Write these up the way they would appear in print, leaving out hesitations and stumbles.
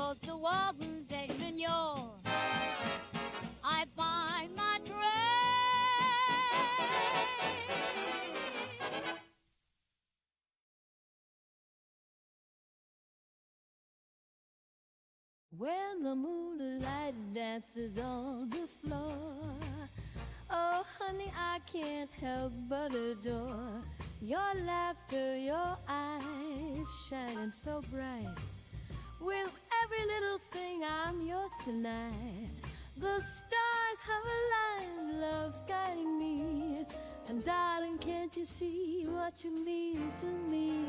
close to Walton, Damon, I find my train. When the moonlight dances on the floor, oh honey, I can't help but adore your laughter, your eyes shining so bright. With every little thing I'm yours tonight. The stars have aligned, love's guiding me. And darling, can't you see what you mean to me?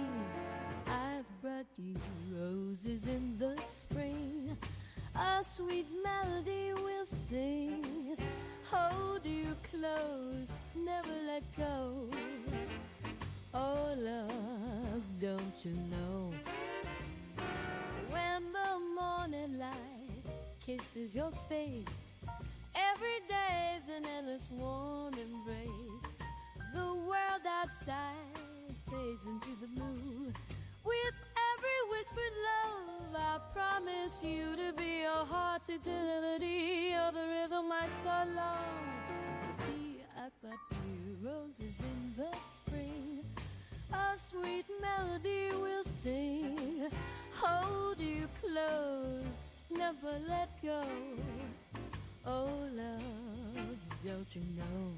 I've brought you roses in the spring, a sweet melody we'll sing. Hold you close, never let go. Oh love, don't you know? When the morning light kisses your face, every day's an endless warm embrace. The world outside fades into the blue. With every whispered love, I promise you to be your heart's eternity. You're the rhythm I so long to see. I've got you roses in the spring, a sweet melody we'll sing. Hold you close, never let go. Oh love, don't you know?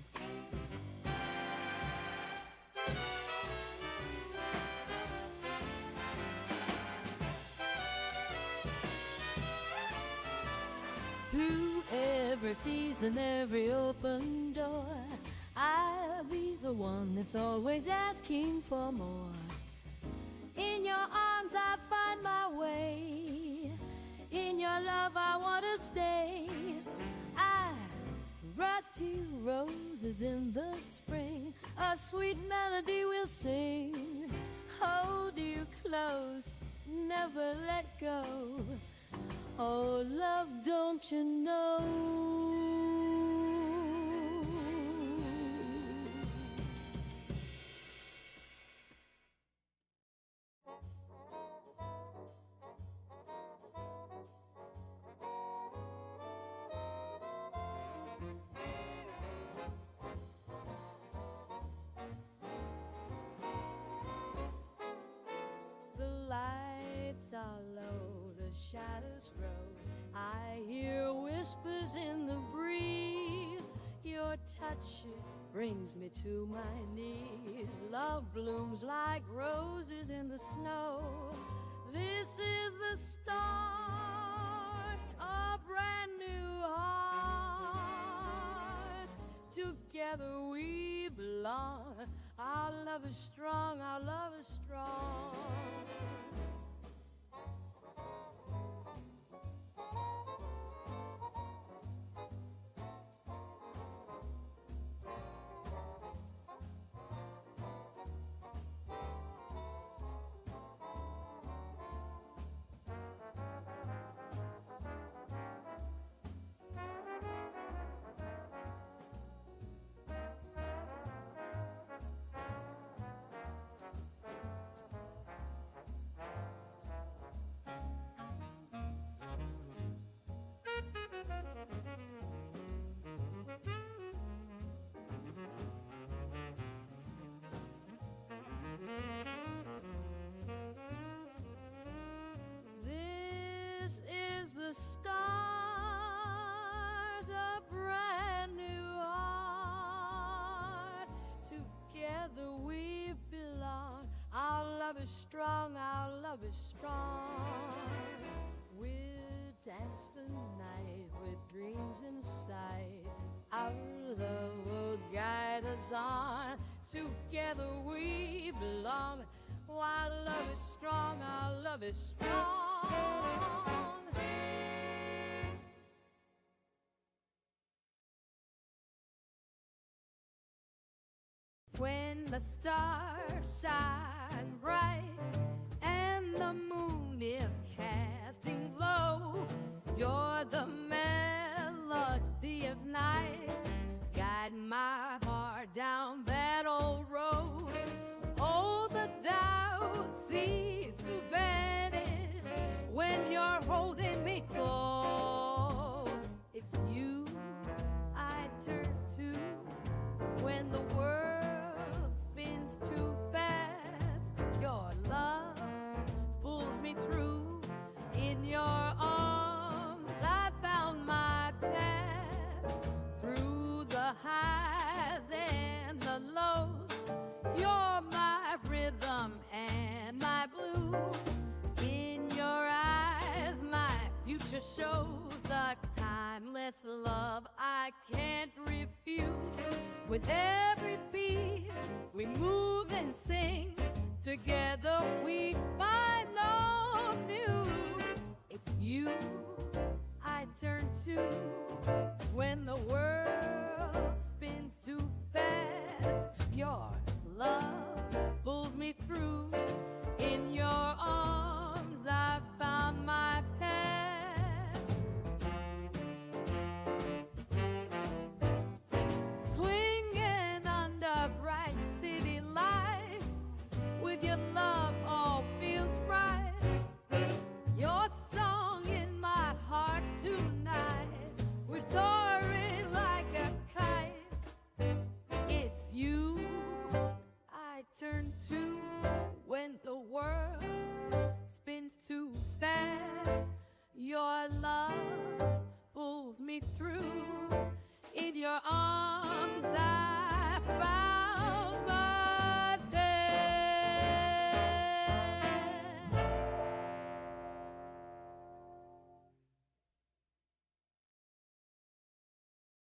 Through every season, every open door, I'll be the one that's always asking for more. In your arms I find my way, in your love I want to stay. I brought you roses in the spring, a sweet melody we'll sing. Hold you close, never let go. Oh love, don't you know? The lights are low, the shadows grow. I hear whispers in the breeze. Your touch brings me to my knees. Love blooms like roses in the snow. This is the start, a brand new heart. Together we belong. Our love is strong, our love is strong. This is the start, a brand new heart. Together we belong. Our love is strong, our love is strong. We'll dance the night with dreams inside. Our love will guide us on. Together we belong. While love is strong, our love is strong. When the stars shine bright and the moon is casting low, you're the melody of night, guiding my heart down that old road. Oh, the doubts seem to vanish when you're holding picture shows a timeless love I can't refuse. With every beat we move and sing, together we find no muse. It's you I turn to when the world spins too fast. Your love pulls me through. In your arms I found my past. Swinging under bright city lights, with your love all feels right. Your song in my heart tonight, we're soaring like a kite. It's you I turn to when the world spins too fast. Your love pulls me through. In your arms I found my past.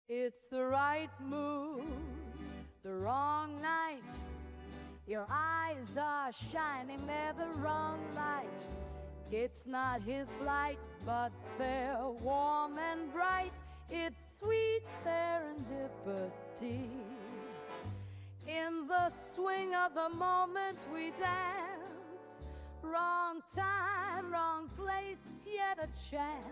It's the right mood, the wrong night. Your eyes are shining, they're the wrong light. It's not his light, but they're warm and bright. It's sweet serendipity. In the swing of the moment we dance. Wrong time, wrong place, yet a chance.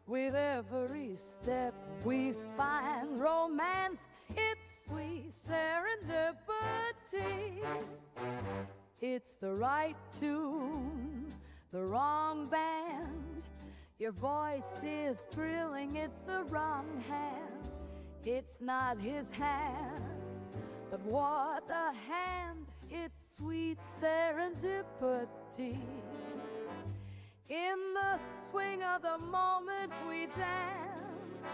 With every step we find romance. It's sweet serendipity. It's the right tune, the wrong band. Your voice is thrilling, it's the wrong hand. It's not his hand, but what a hand. It's sweet serendipity. In the swing of the moment we dance.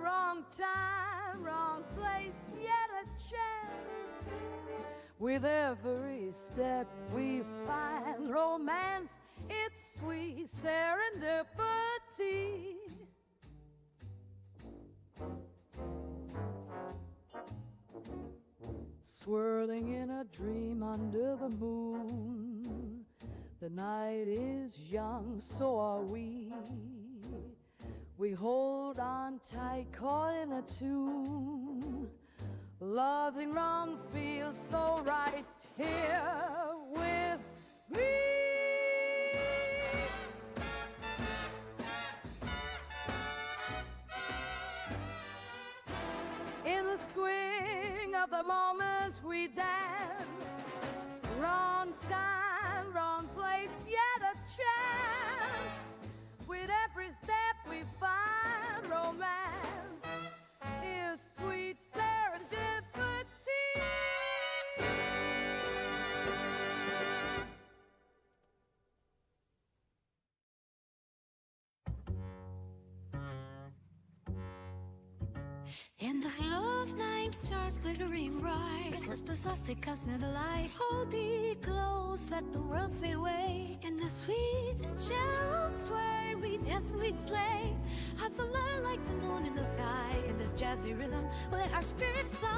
Wrong time, wrong place, yet a chance. With every step we find romance. It's sweet serendipity. Swirling in a dream under the moon. The night is young, so are we. We hold on tight, caught in a tune. Loving wrong feels so right here with me. In the swing of the moment we dance. Wrong time, wrong place, yet a chance. With every step we find romance. Is sweet serendipity. In the glow of night, stars glittering bright. Whisper softly, cast me the light. Hold me close, let the world fade away. In the sweet and gentle sway, we dance and we play. Hearts alight like the moon in the sky. In this jazzy rhythm, let our spirits fly.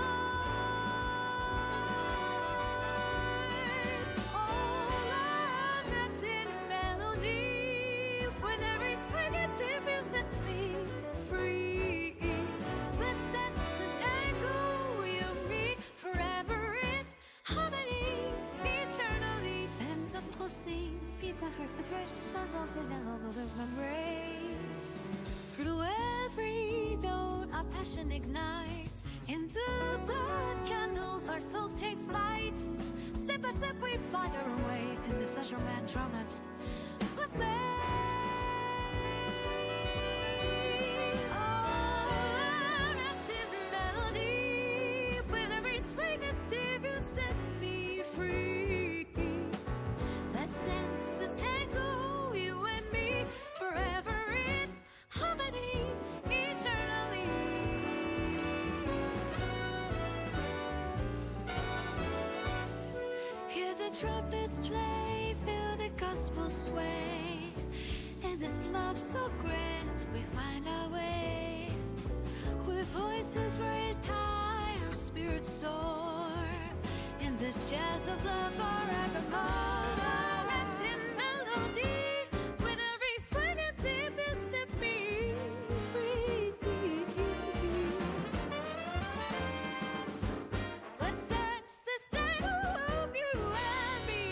All wrapped in melody. With every swing and dip, you set me free. Let's dance this tango, you and me, forever in harmony, eternally. And the pulsing beat my heart's impression of the lovers' embrace. Through every note, our passion ignites. In the dark candles, our souls take flight. Step by step, we find our way in this such romantic moment. What may set me free. Let's dance this tango, you and me, forever in harmony, eternally. Hear the trumpets play, feel the gospel sway, and this love so grand, we find our way. With voices raised high, our spirits soar. In this jazz of love forevermore. Wrapped in melody, with every swing and dip, you set me free. Let's dance this time, you and me,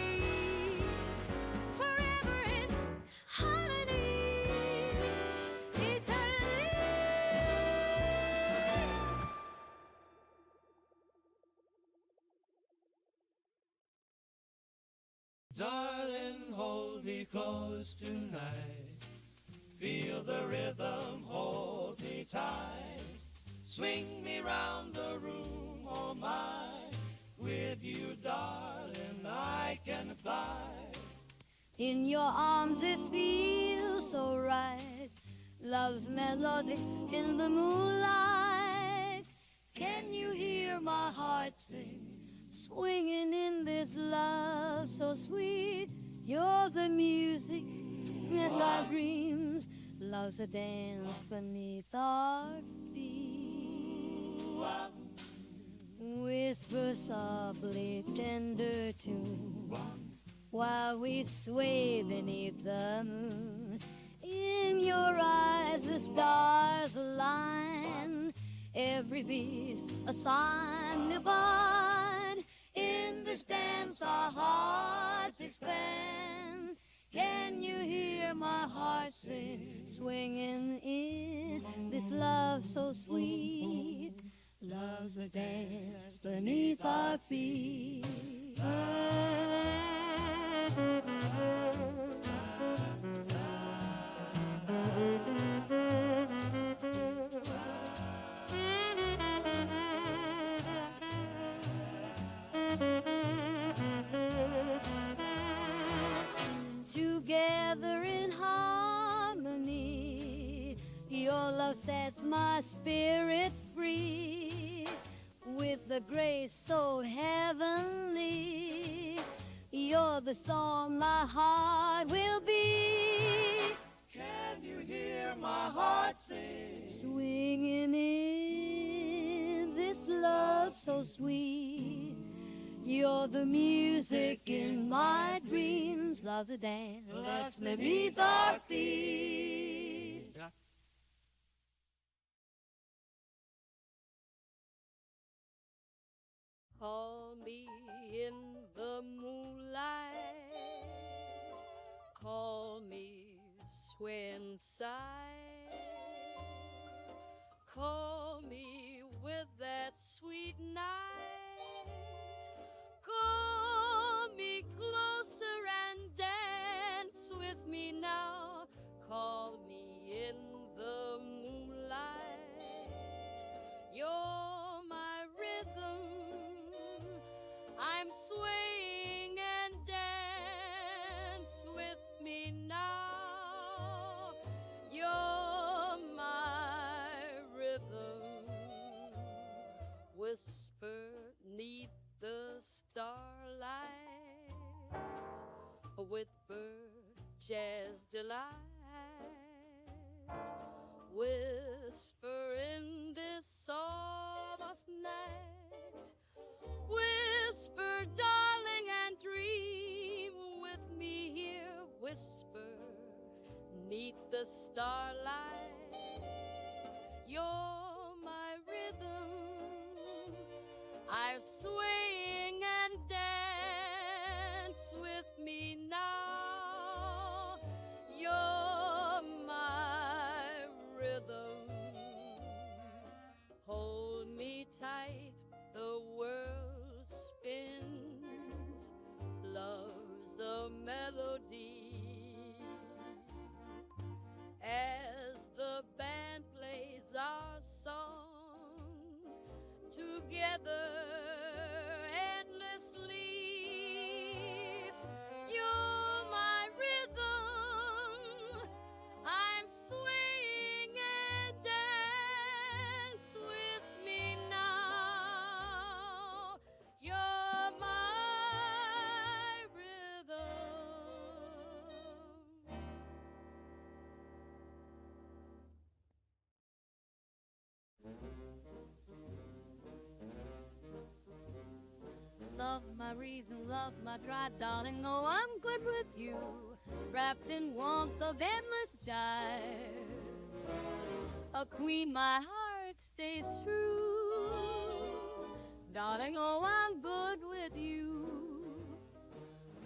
forever in harmony, eternally. Darling, hold me close tonight. Feel the rhythm, hold me tight. Swing me round the room, oh my. With you, darling, I can fly. In your arms it feels so right. Love's melody in the moonlight. Can you hear my heart sing? Swinging in this love so sweet. You're the music in our dreams. Love's a dance beneath our feet. Whisper softly, tender tune, while we sway beneath the moon. In your eyes the stars align. Every beat a sign divine. In this dance our hearts expand. Can you hear my heart sing? Swinging in this love so sweet. Love's a dance beneath our feet. Together in harmony, your love sets my spirit free. With the grace so heavenly, you're the song my heart will be. Can you hear my heart sing? Swinging in this love so sweet. You're the music in my dreams. Love's a dance that's beneath our feet. Call me in the moonlight. Call me swing side. Call me with that sweet night. Call me closer and dance with me now. Call me in the moonlight. You're my rhythm. I'm swaying and dance with me now. You're my rhythm. Whisper 'neath the starlight with bird jazz delight. Whisper in this soft night. Whisper, darling, and dream with me here. Whisper 'neath the starlight. You're my rhythm. I'm swaying and dance with me now. You're my rhythm. Hold me tight, the world spins. Love's a melody. As the band plays our song together endlessly, you're reason love's my try, darling. Oh, I'm good with you, wrapped in warmth of endless jive. A queen, my heart stays true, darling. Oh, I'm good with you.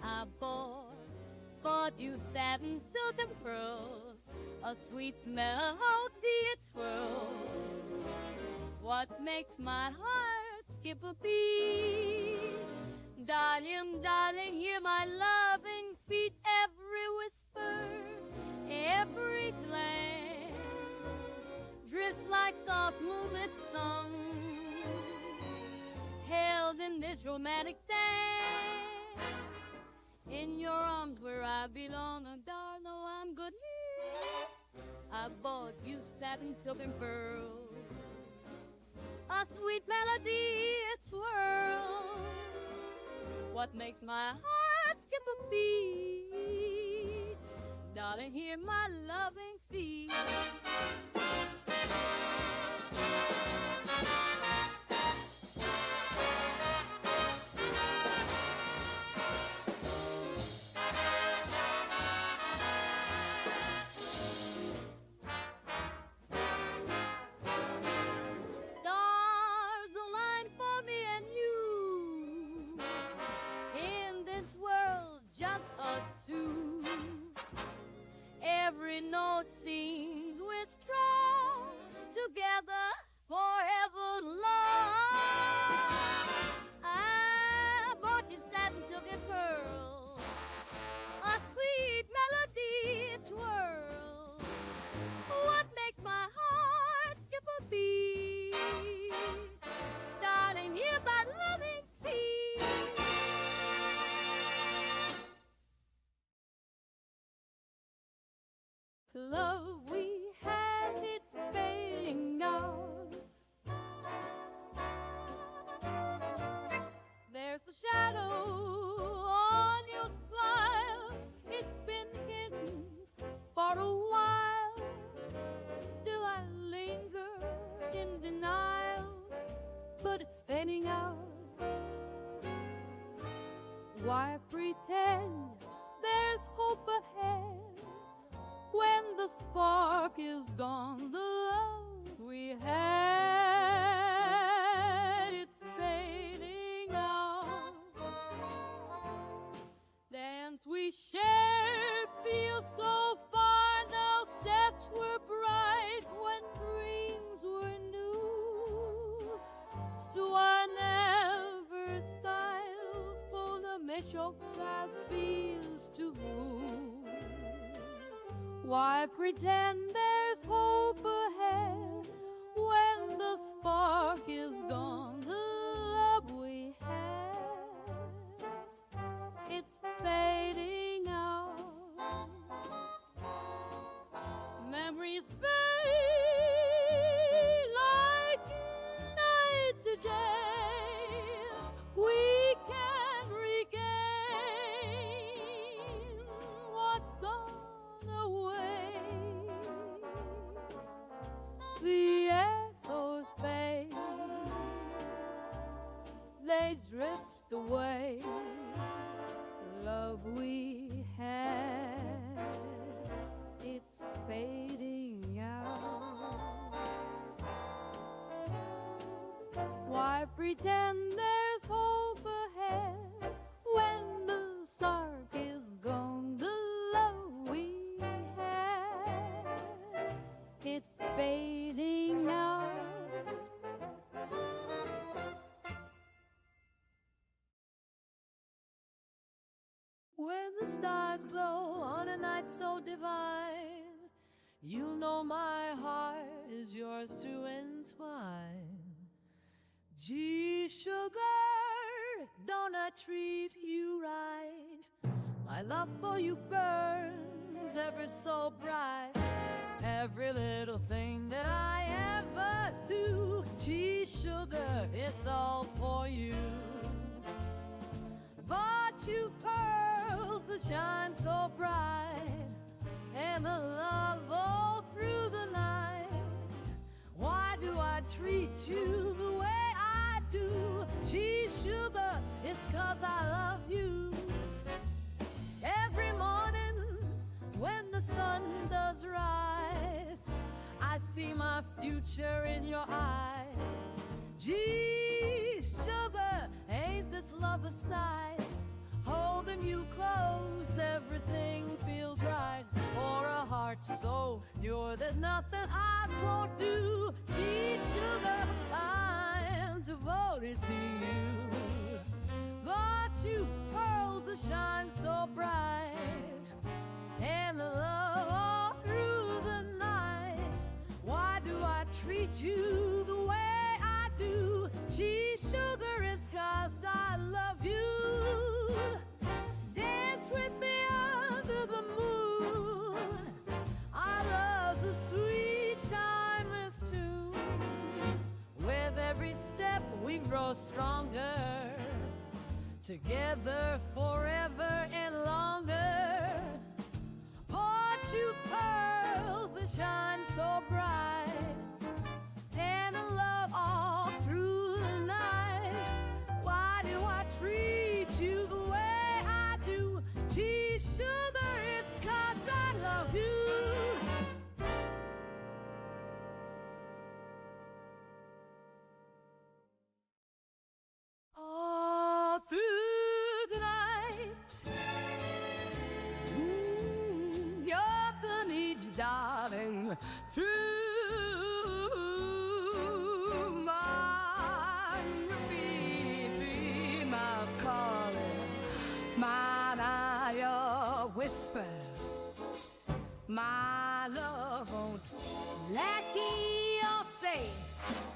I bought you satin, silk, and pearls, a sweet melody it swirls. What makes my heart skip a beat? Darling, darling, hear my loving feet, every whisper, every glance drifts like soft moonlit song, held in this romantic dance. In your arms where I belong, oh, darling, oh, I'm good here. I bought you satin, silk, and pearls, a sweet melody it swirls. What makes my heart skip a beat? Darling, hear my loving feet. Every note sings with strong, together forever long. I bought you satin, silk, and pearl, a sweet melody it twirls. What makes my heart skip a beat? Darling, hear my loving feet. Love we had, it's fading out. There's a shadow on your smile. It's been hidden for a while. Still I linger in denial, but it's fading out. Why pretend there's hope ahead when the spark is gone? The love we had, it's fading out. Dance we shared feels so far now. Steps were bright when dreams were new. Still I never styles for the metropolitan spears to move. Why pretend there's hope ahead when the spark is gone? The love we had, it's fading out. Memories fade like night today. We can regain what's gone away. The echoes fade, they drift away. Love we had, it's fading out. Why pretend there's hope ahead when the spark is gone? The love we had, it's fading out. When the stars glow on a night so divine, you know my heart is yours to entwine. Gee, sugar, don't I treat you right? My love for you burns ever so bright. Every little thing that I ever do, gee, sugar, it's all for you. Bought you pearls that shine so bright, and the love all through the night. Why do I treat you the way I do? Gee, sugar, it's 'cause I love you. Every morning when the sun does rise, I see my future in your eyes. Gee, sugar, ain't this love a sight? Holding you close, everything feels right. For a heart so pure, there's nothing I won't do. Gee, sugar, I'm devoted to you. Bought you pearls that shine so bright, and love all through the night. Why do I treat you the way I do? Gee, sugar, it's 'cause I love you. Dance with me under the moon. Our love's a sweet, timeless tune. With every step we grow stronger, together forever and longer. Bought you pearls that shine so bright, and love all through the night. Why do I treat you the way I do? Gee, sugar, it's 'cause I love you. All through the night, you're the need, darling, through my dream of calling, mine eye, your whisper, my love won't lack or say,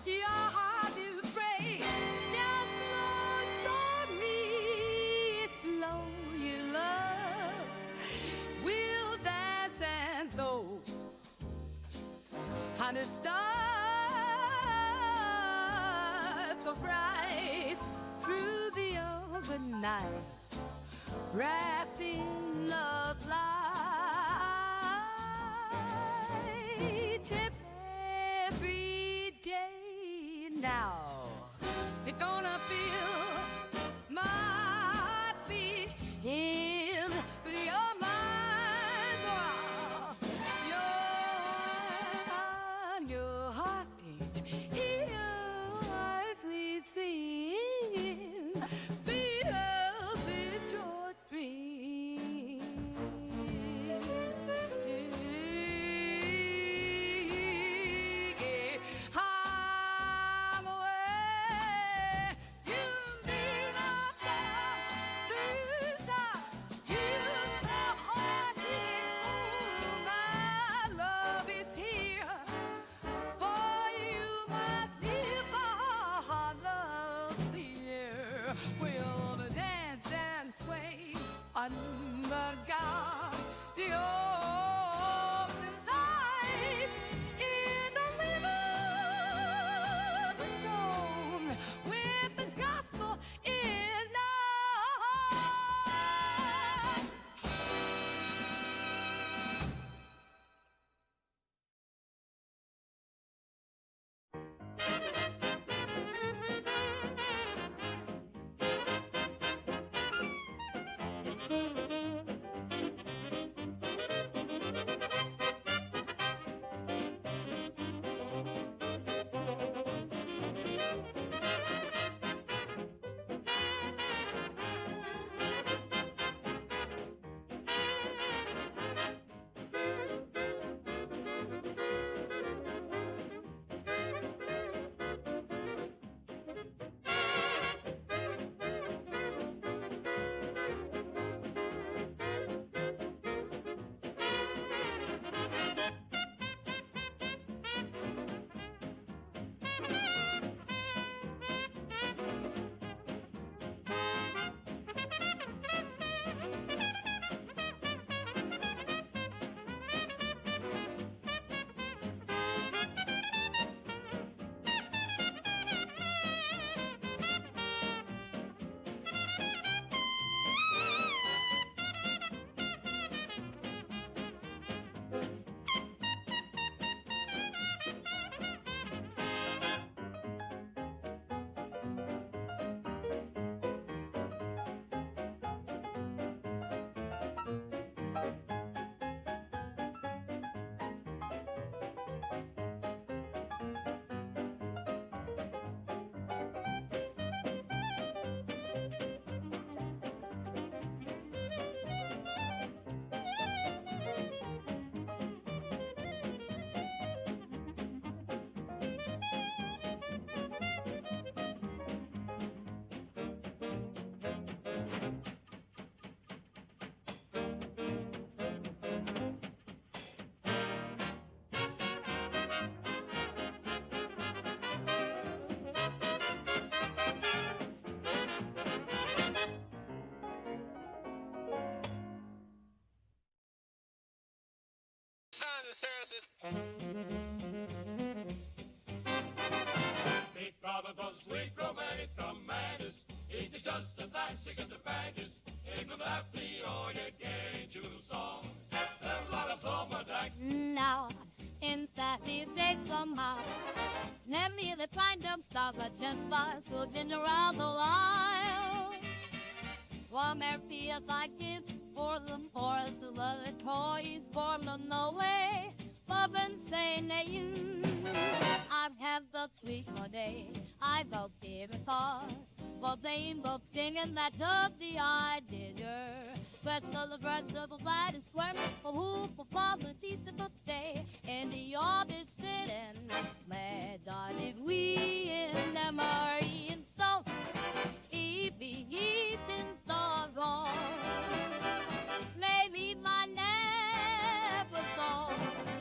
your heart is brave, just flows on me, it's low you love, we'll dance and so, honey, stars so bright through the overnight, wrapped in love's light. Every day now, you're gonna feel my heartbeat in your mind. Your heartbeat in your eyes we see. Feel with your dream. I'm away. You mean I'm through side. You know my love is here. For you, my dear, my love's here. We'll dance and sway under God, the open light in the living room with the gospel in our heart. Big brother does sweet romance, the maddest. It is just the fact, sick of the baddest. Ain't no happy or you can't choose a song. There's a lot of summer that Now, instead of days from my let me the find them stop a chance who've been around the while. Warm air feels like it's for the forest of the toys for the no way. Bob and say I've had the sweet day. I vote there is hard. Bob Dane, Bob singing that's of the idea. But still the birds of the light is swarming for who for the teeth of the day. And the yard is sitting. Glad did we in the Marine so eating so gone. Maybe my never gone.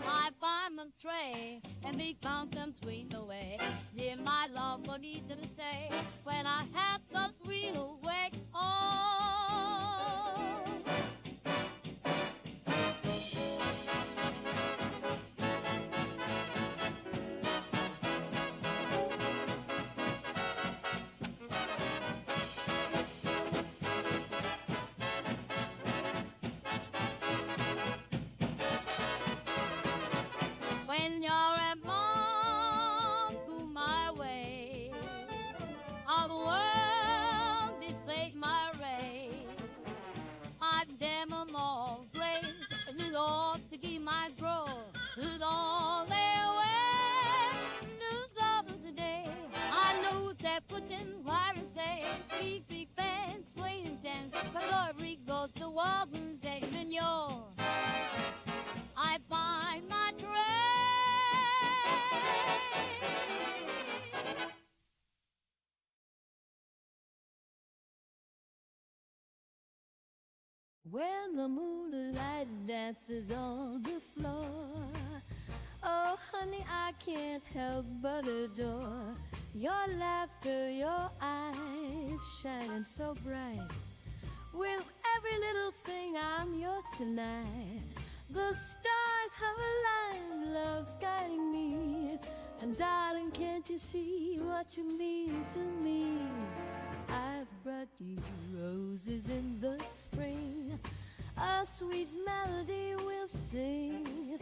I find my tray and be found some sweet away. Dear my love for me to say when I had the sweet awake. Oh. When you're at home to my way, all the world beside my ray. I've them all place, and you ought to give my bro to all their way. News of today, I know that putting wire and say, big fan, swaying chance, the glory goes to Walden Day, and you're. I find my train. When the moonlight dances on the floor, oh honey, I can't help but adore your laughter, your eyes shining so bright. With every little thing I'm yours tonight. The stars have aligned, love's guiding me. And darling, can't you see what you mean to me? I've brought you roses in the spring. A sweet melody will sing.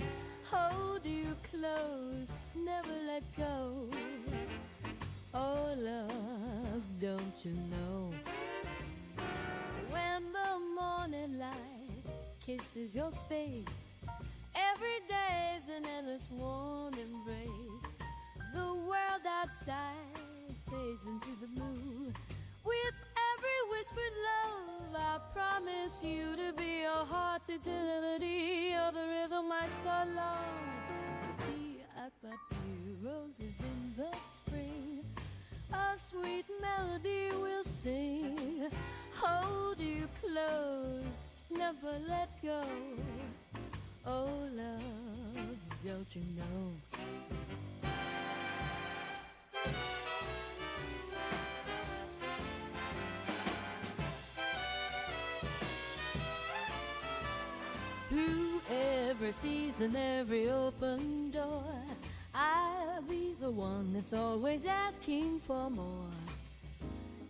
Hold you close, never let go. Oh, love, don't you know? When the morning light kisses your face, every day's an endless warm embrace. The world outside fades into the blue. With every whispered love, I promise you to be your heart's eternity. You're the rhythm I so long to see. I brought you roses in the spring. A sweet melody will sing. Hold you close, never let go. Oh, love, don't you know? Through every season, every open door, I'll be the one that's always asking for more.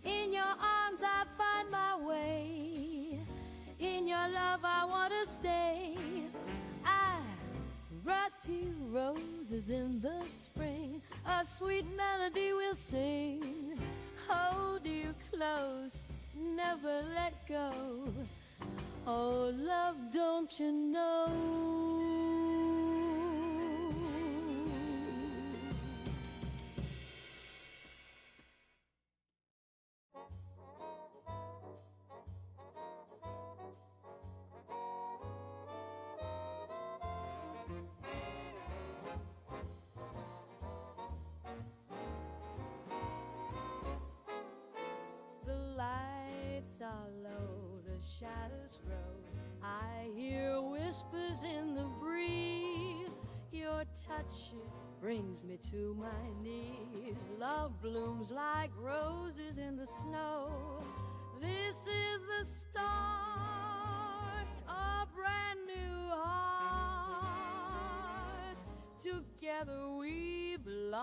In your arms I find my way. In your love I want to stay. I brought you roses in the spring. A sweet melody will sing. Hold you close, never let go. Oh, love, don't you know? The lights are low, the shadows grow. I hear whispers in the breeze. Your touch brings me to my knees. Love blooms like roses in the snow. This is the start, a brand new heart.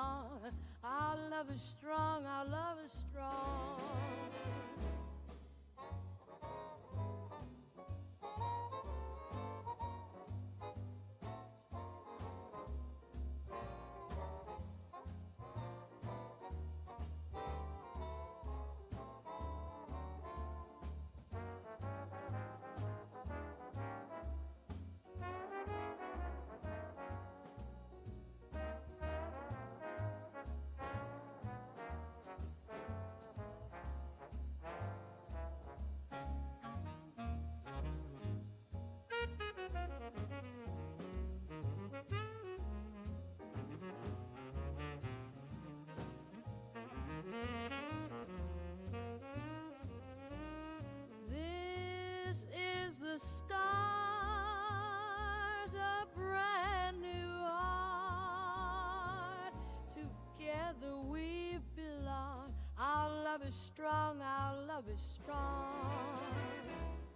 song. Our love is strong, our love is strong. This is the start, a brand new art. Together we belong. Our love is strong, our love is strong.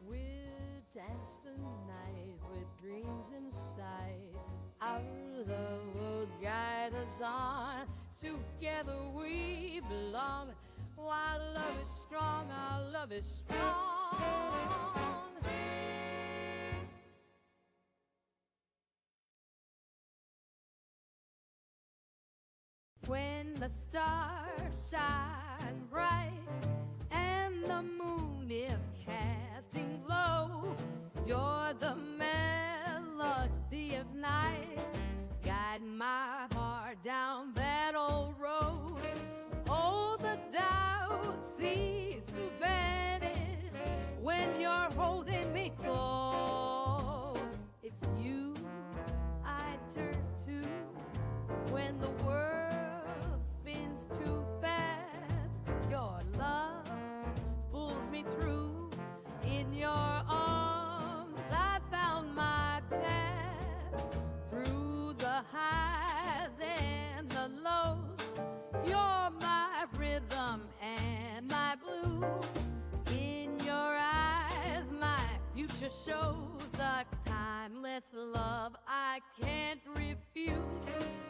We'll dance the night with dreams inside. Our love will guide us on. Together we belong. While love is strong, our love is strong. When the stars shine bright and the moon is casting low, you're the melody of night, guide my heart down that old road. Oh, the doubts seem to vanish when you're holding me close. It's you I turn to when the world spins too fast. Your love pulls me through. In your arms I found my past. Through the highs and the lows, you're my rhythm and my blues. In your eyes my future shows the timeless love I can't refuse.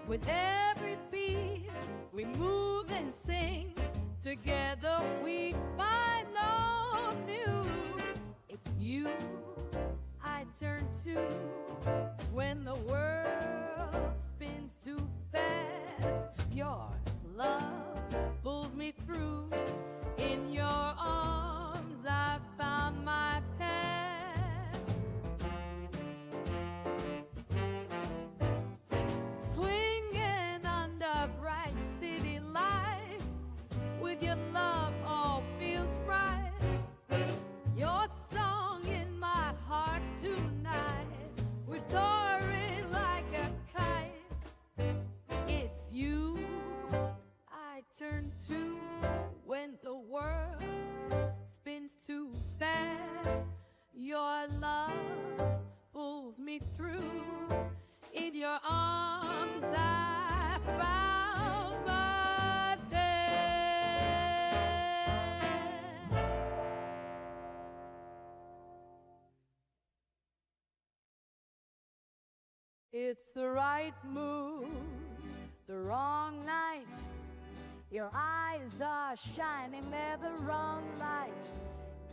With every beat we move and sing, together we find no muse. It's you I turn to when the world spins too fast. Your love pulls me through. In your arms I found my past. Swinging under bright city lights, with your love all feels right. Your song in my heart tonight, we're soaring like a kite. It's you I turn to when the world spins too fast. Your love pulls me through. In your arms I found my past. It's the right mood, the wrong night. Your eyes are shining, they're the wrong light.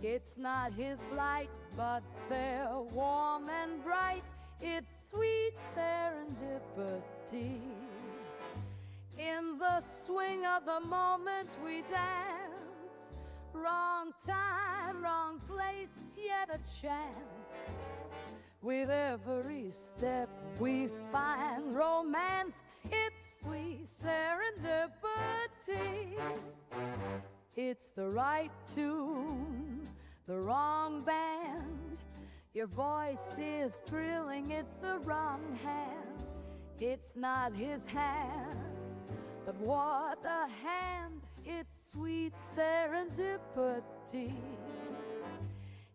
It's not his light, but they're warm and bright. It's sweet serendipity. In the swing of the moment we dance. Wrong time, wrong place, yet a chance. With every step we find romance. It's sweet serendipity. It's the right tune, the wrong band. Your voice is thrilling, it's the wrong hand. It's not his hand, but what a hand. It's sweet serendipity.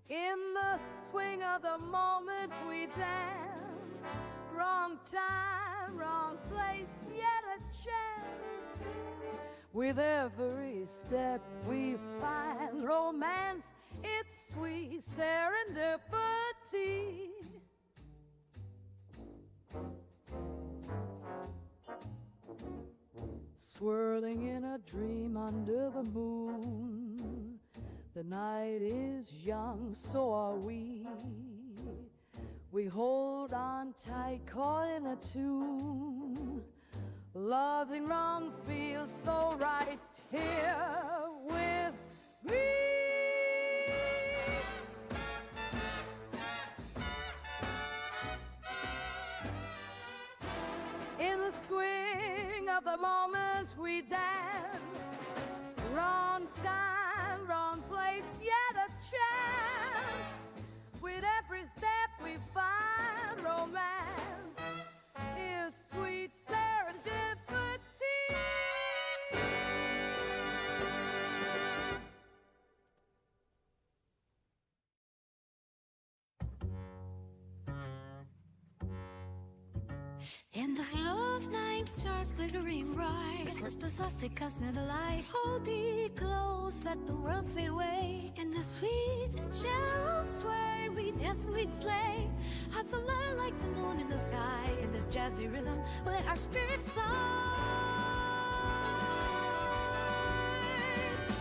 In the swing of the moment we dance. Wrong time, wrong place, yet a chance. With every step we find romance. It's sweet serendipity. a dream under the moon. The night is young, so are we. We hold on tight, caught in a tune. Loving wrong feels so right here with me. In the swing of the moment we dance, wrong time, wrong place, yet a chance. With every step we find romance is sweet serendipity. In the glow of night, stars glittering bright, whisper softly, cast me the light. Hold me close, let the world fade away. In the sweet, gentle sway, we dance, we play. Hearts alive like the moon in the sky. In this jazzy rhythm, let our spirits fly.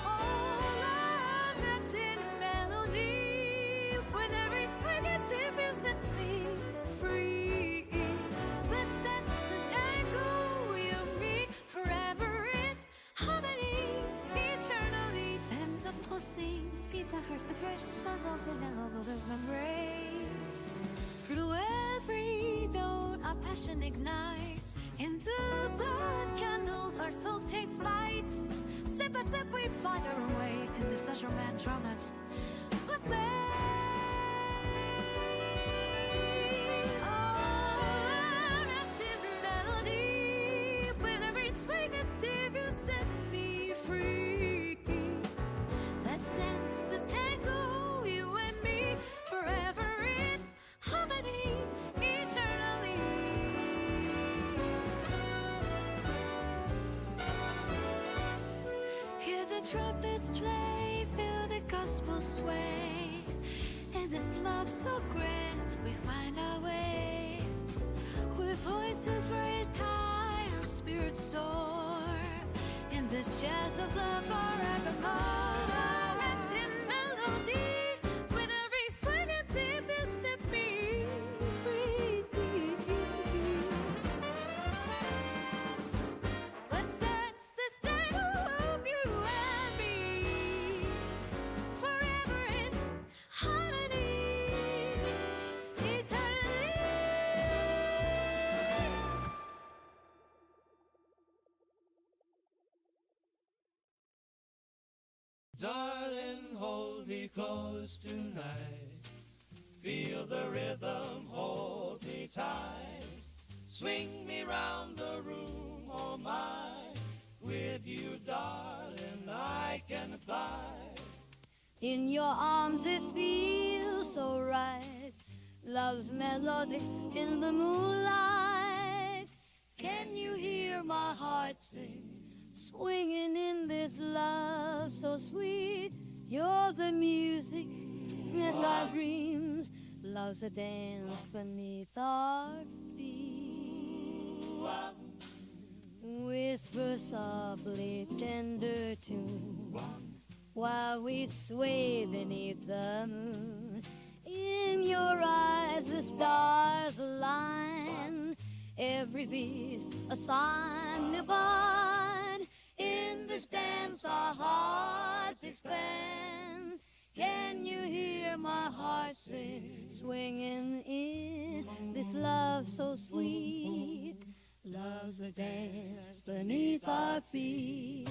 All are wrapped in melody, with every swing and dip you set me free. Let's dance this tango, you and me, forever in harmony, eternally. And the pulsing beat my heart's fresh sounds of the lovers' embrace. Through every note, our passion ignites. In the dark candles, our souls take flight. Step by step, we find our way in this lush romance. But trumpets play, feel the gospel sway. In this love so grand, we find our way. With voices raised high, our spirits soar. In this jazz of love forevermore. Wrapped in melody, with every swing and dip you set me free. Let's dance this tango, you and me, forever in harmony, eternally. Darling, hold me close tonight. Feel the rhythm, hold me tight. Swing me round the room, oh my. With you, darling, I can fly. In your arms it feels so right. Love's melody in the moonlight. Can you hear my heart sing? Swinging in this love so sweet. You're the music in our dreams. Love's a dance beneath our feet. Whisper softly, tender tune, while we sway beneath the moon. In your eyes the stars align, every beat a sign divine. In this dance our hearts expand. Can you hear my heart sing, swinging in this love so sweet? Love's a dance beneath our feet.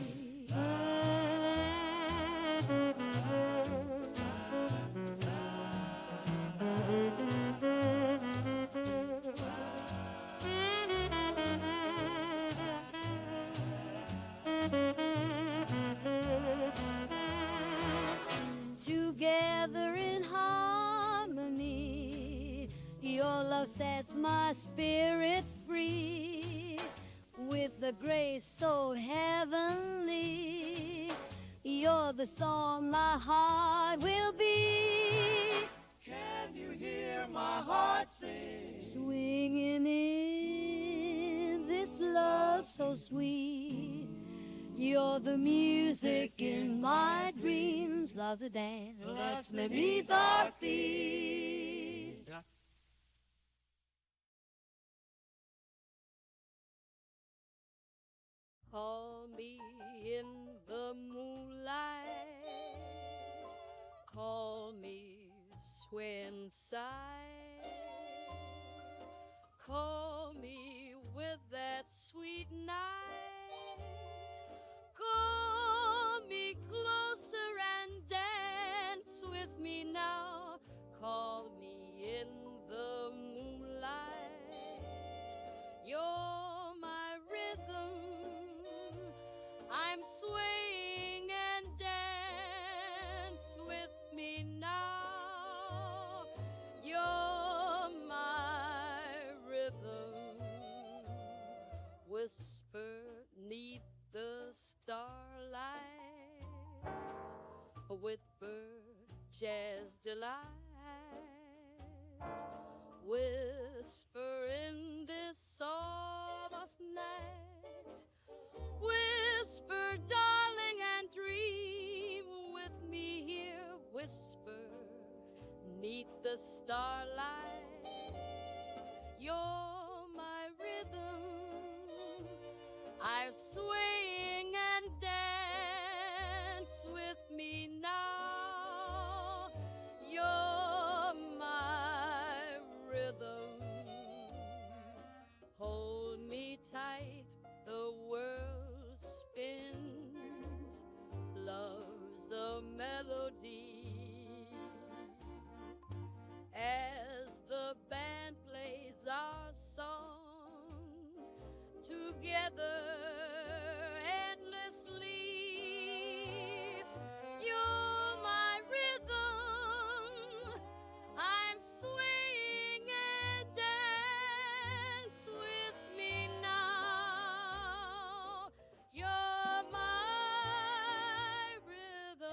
Together in harmony, your love sets my spirit free. With the grace so heavenly, you're the song my heart will be. Can you hear my heart sing? Swinging in this love so sweet. You're the music in my dreams. Love's a dance that's beneath our feet. Call me in the moonlight. Call me swing side. Call me with that sweet night. Call me closer and dance with me now. Call me in the moonlight. You're my rhythm. I'm swaying and dance with me now. You're my rhythm. Whisper 'neath the starlight with bird jazz delight. Whisper in this soft night. Whisper, darling, and dream with me here. Whisper 'neath the starlight. You're my rhythm. I'm swaying and dance with me now. You're my rhythm. Hold me tight, the world spins. Love's a melody. As the band plays our song together endlessly. You're my rhythm. I'm swaying and dance with me now. You're my rhythm.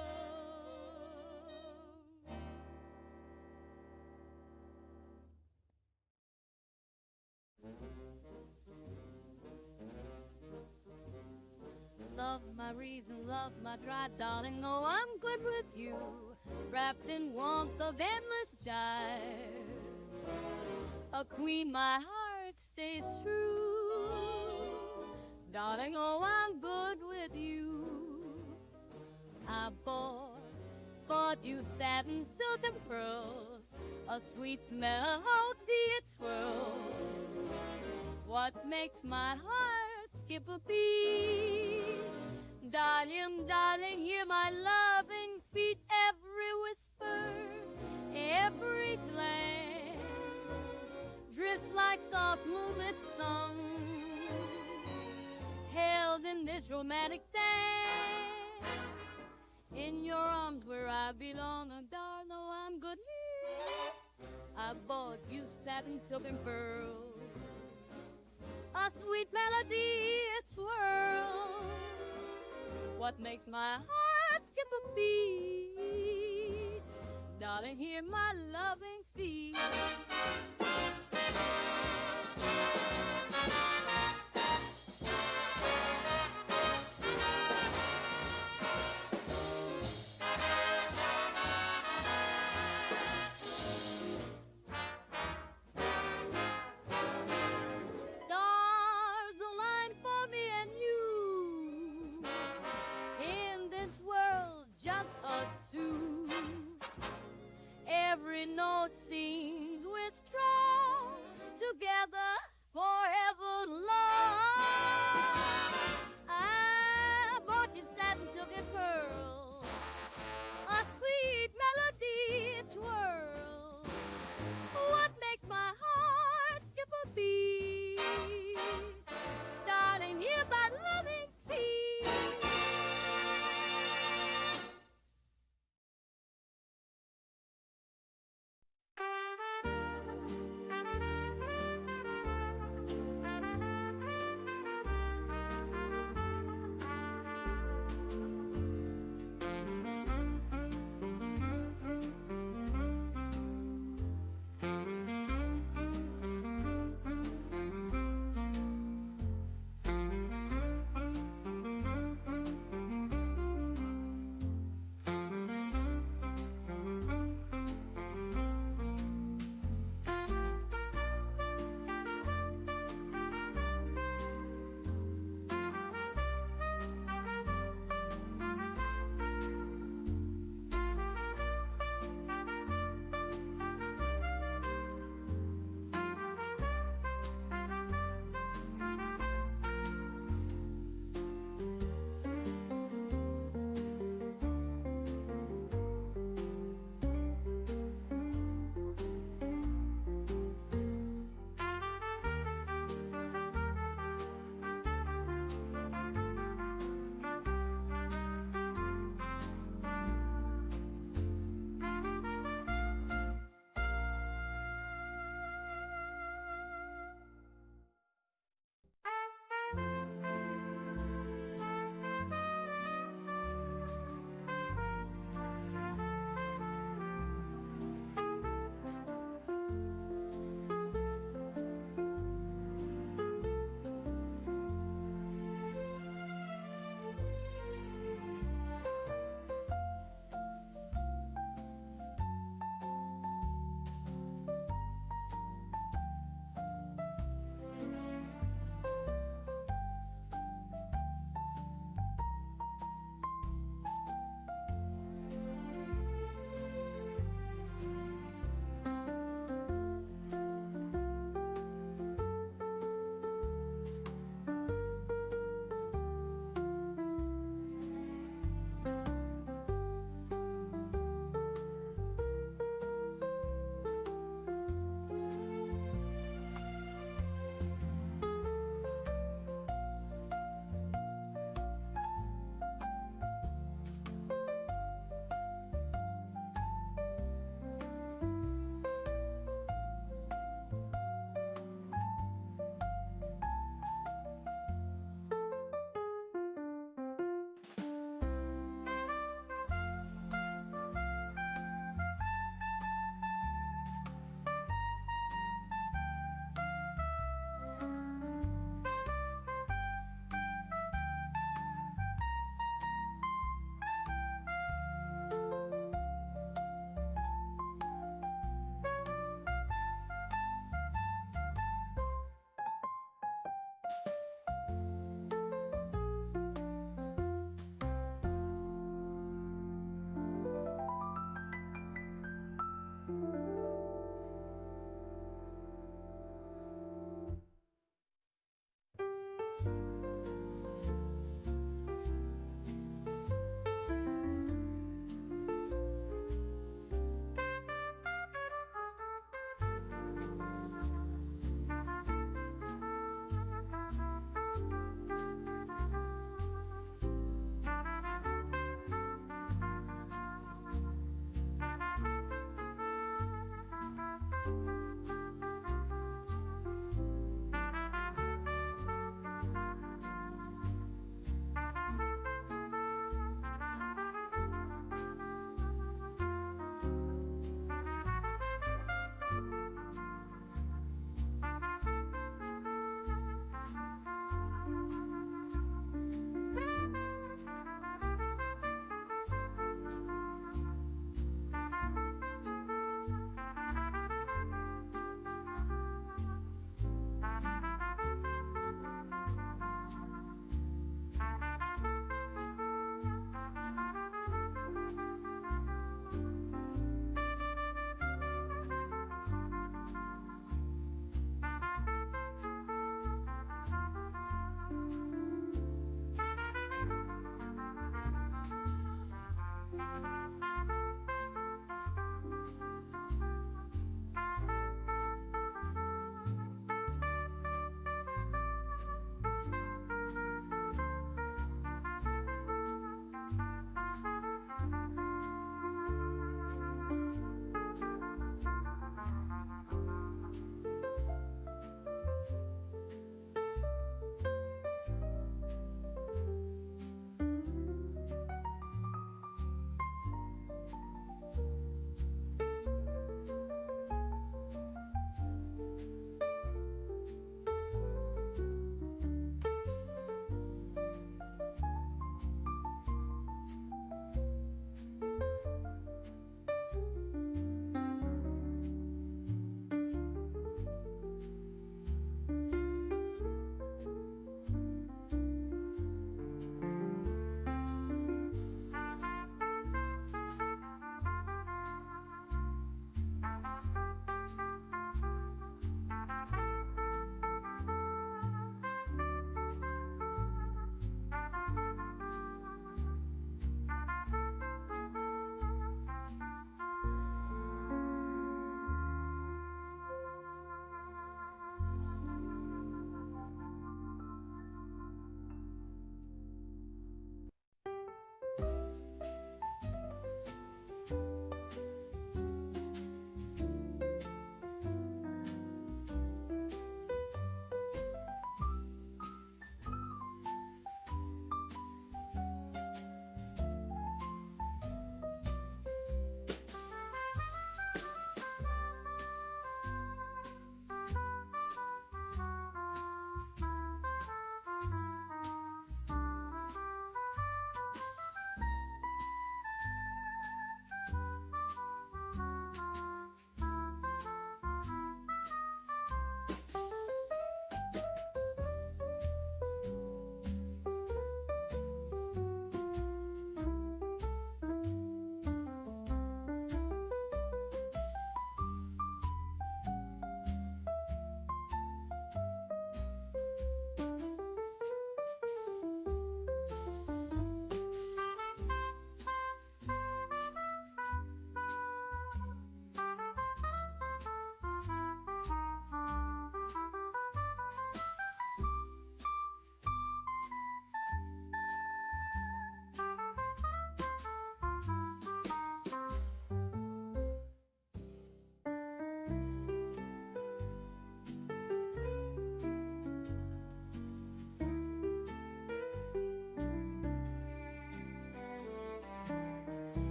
Love's my reason, love's my drive, darling. Oh, I'm good with you, wrapped in warmth of endless jive. A queen, my heart stays true, darling. Oh, I'm good with you. I bought you satin, silk, and pearls, a sweet melody it swirls. What makes my heart skip a beat? Darling, darling, hear my loving feet. Every whisper, every glance drifts like soft moonlit song, held in this romantic dance. In your arms where I belong, oh, darling, oh, I'm good here. I bought you satin, silk, and pearls, a sweet melody it swirls. What makes my heart skip a beat? Darling, hear my loving feet. Stars align for me and you. In this world, just us two. Every note sings we're strong, together forever long. I bought you satin, silk, and pearl, a sweet melody it twirls. What makes my heart skip a beat? Darling, hear my loving feet.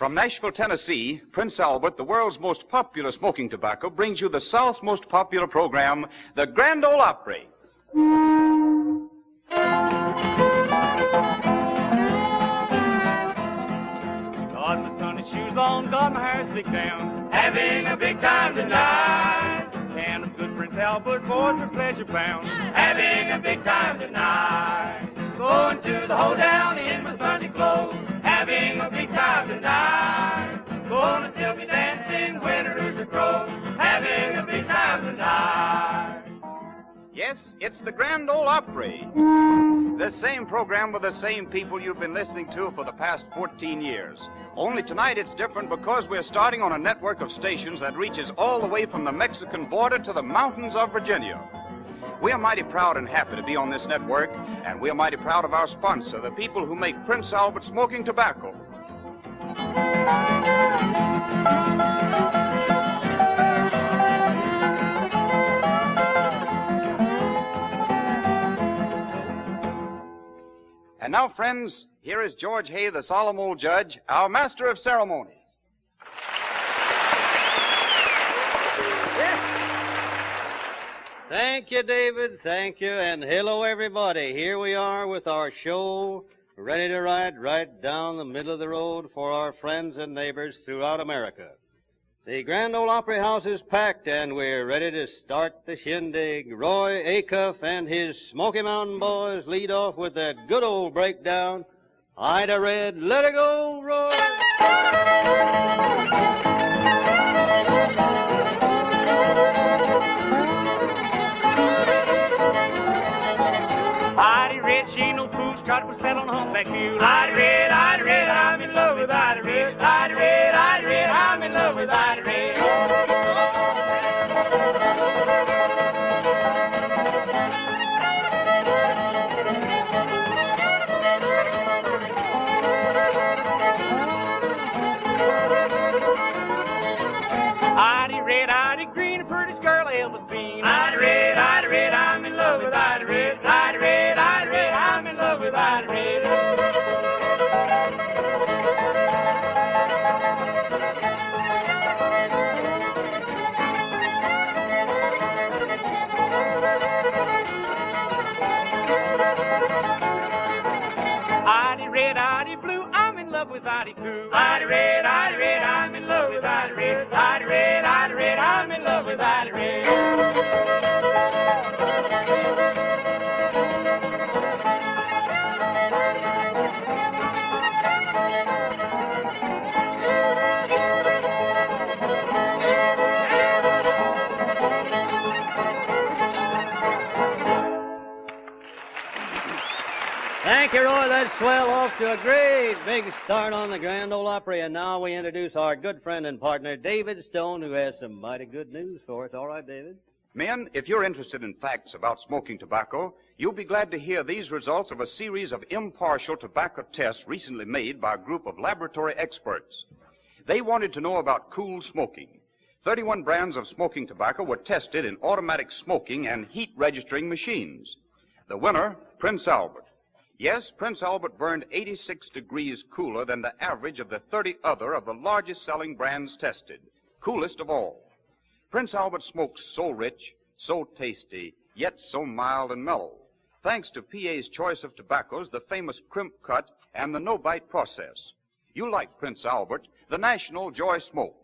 From Nashville, Tennessee, Prince Albert, the world's most popular smoking tobacco, brings you the South's most popular program, the Grand Ole Opry. Got my sunny shoes on, got my hair slicked down, having a big time tonight. Can of good Prince Albert boys for pleasure bound, having a big time tonight. Going to the hoedown in my Sunday clothes, having a big time tonight. Gonna still be dancing when the rooster crows, having a big time tonight. Yes, it's the Grand Ole Opry. The same program with the same people you've been listening to for the past 14 years. Only tonight it's different because we're starting on a network of stations that reaches all the way from the Mexican border to the mountains of Virginia. We are mighty proud and happy to be on this network, and we are mighty proud of our sponsor, the people who make Prince Albert smoking tobacco. And now, friends, here is George Hay, the solemn old judge, our master of ceremonies. Thank you, David. Thank you. And hello, everybody. Here we are with our show, ready to ride right down the middle of the road for our friends and neighbors throughout America. The Grand Ole Opry House is packed, and we're ready to start the shindig. Roy Acuff and his Smoky Mountain Boys lead off with that good old breakdown. Ida Red, let her go, Roy. Ida Red, she ain't no fool, she tried to put saddle on a humpback mule. Ida Red, I'm in love with Ida Red. Ida Red, I'm in love with Ida Red. Ida Red, Ida Green, the prettiest girl I ever seen. Ida Red, I'm in love with Ida Red. Ida Red, I'm in love with Ida Red. Ida Red, Ida Blue, I'm in love with Ida too. Ida Red, I'm in love with Ida Red. Ida Red, I'm in love with Ida Red. Thank you, Roy. That's swell. Off to a great big start on the Grand Ole Opry. And now we introduce our good friend and partner, David Stone, who has some mighty good news for us. All right, David? Men, if you're interested in facts about smoking tobacco, you'll be glad to hear these results of a series of impartial tobacco tests recently made by a group of laboratory experts. They wanted to know about cool smoking. 31 brands of smoking tobacco were tested in automatic smoking and heat registering machines. The winner, Prince Albert. Yes, Prince Albert burned 86 degrees cooler than the average of the 30 other of the largest selling brands tested. Coolest of all. Prince Albert smokes so rich, so tasty, yet so mild and mellow. Thanks to PA's choice of tobaccos, the famous crimp cut and the no-bite process. You like Prince Albert, the national joy smoke.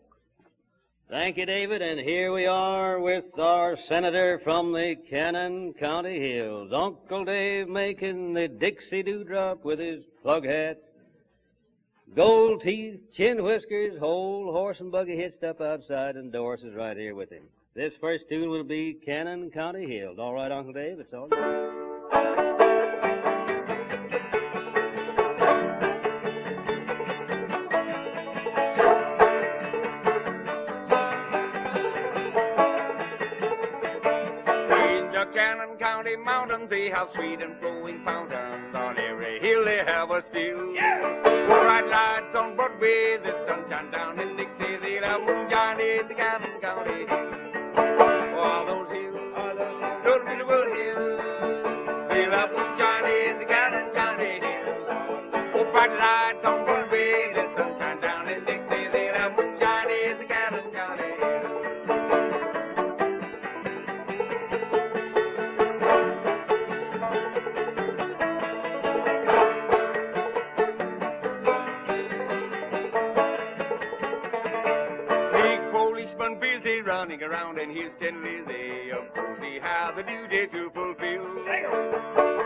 Thank you, David. And here we are with our senator from the Cannon County Hills, Uncle Dave, making the Dixie Dewdrop with his plug hat. Gold teeth, chin whiskers, whole horse and buggy hitched up outside, and Doris is right here with him. This first tune will be Cannon County Hills. All right, Uncle Dave, it's all yours. Cannon County mountains, they have sweet and flowing fountains. On every hill they have a still. Yeah! Bright lights on Broadway, the sunshine down in Dixie. They have moonshine in the Cannon County hills. All those hills, those beautiful hills. They have moonshine in the Cannon County hills. Oh, bright lights on Broadway, the sunshine down in Dixie. running around in his tin lizzie. Of course he has a duty to fulfill.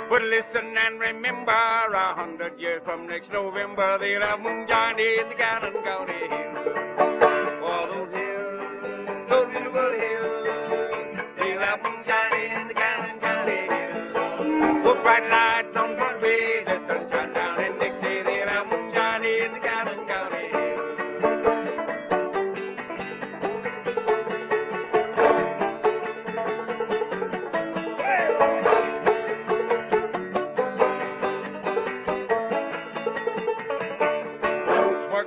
But listen and remember, 100 years from next November, they'll have moonshine in the Gannon County hills. For those hills, those beautiful hills, they'll have moonshine in the Gannon County hills. With bright lights on Broadway, the sunshine down in Dixie, they'll have moonshine in the Gannon County hills.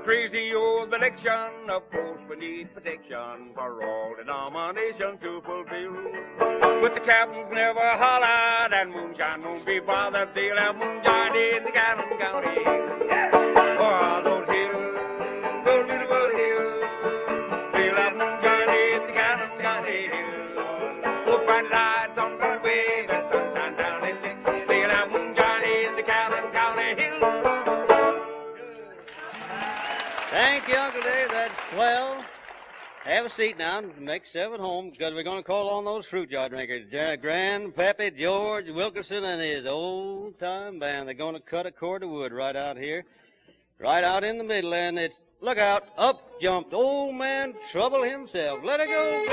Crazy old election, of course we need protection for all denominations to fulfill. But the captains never hollered and moonshine won't be bothered. They'll have moonshine in the Gannon County. Oh, those hills, those beautiful hills, they'll have moonshine in the Gannon County hills. We'll find lights on Broadway, the sunshine down in Dixie. They'll have moonshine in the Gannon County hills. Thank you, Uncle Dave. That's swell. Have a seat now and make yourself at home because we're going to call on those fruit jar drinkers. Grandpappy George Wilkerson and his old-time band. They're going to cut a cord of wood right out here, right out in the middle. And it's, look out, up jumped old man Trouble himself. Let it go,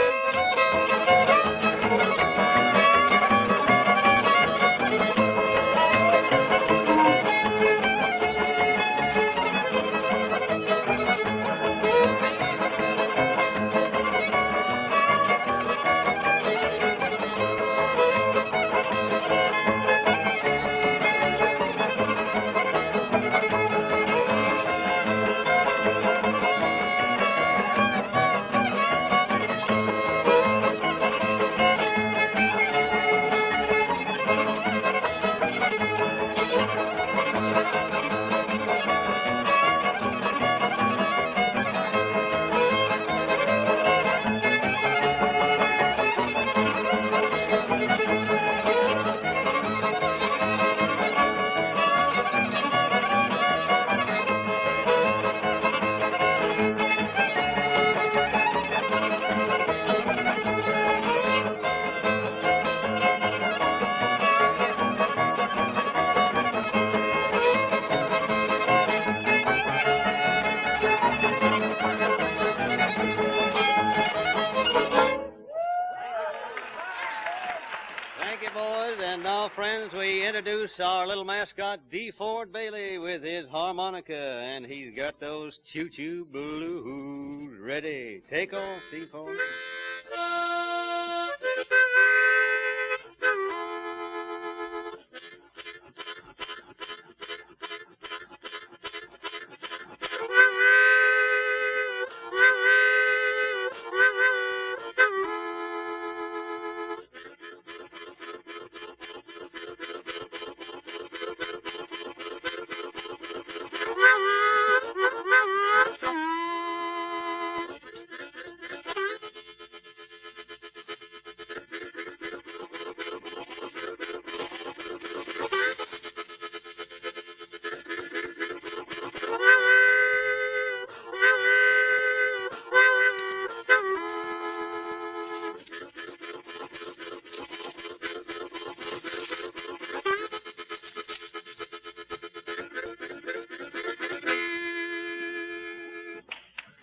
introduce our little mascot, D. Ford Bailey, with his harmonica, and he's got those choo-choo blues ready. Take off, D. Ford.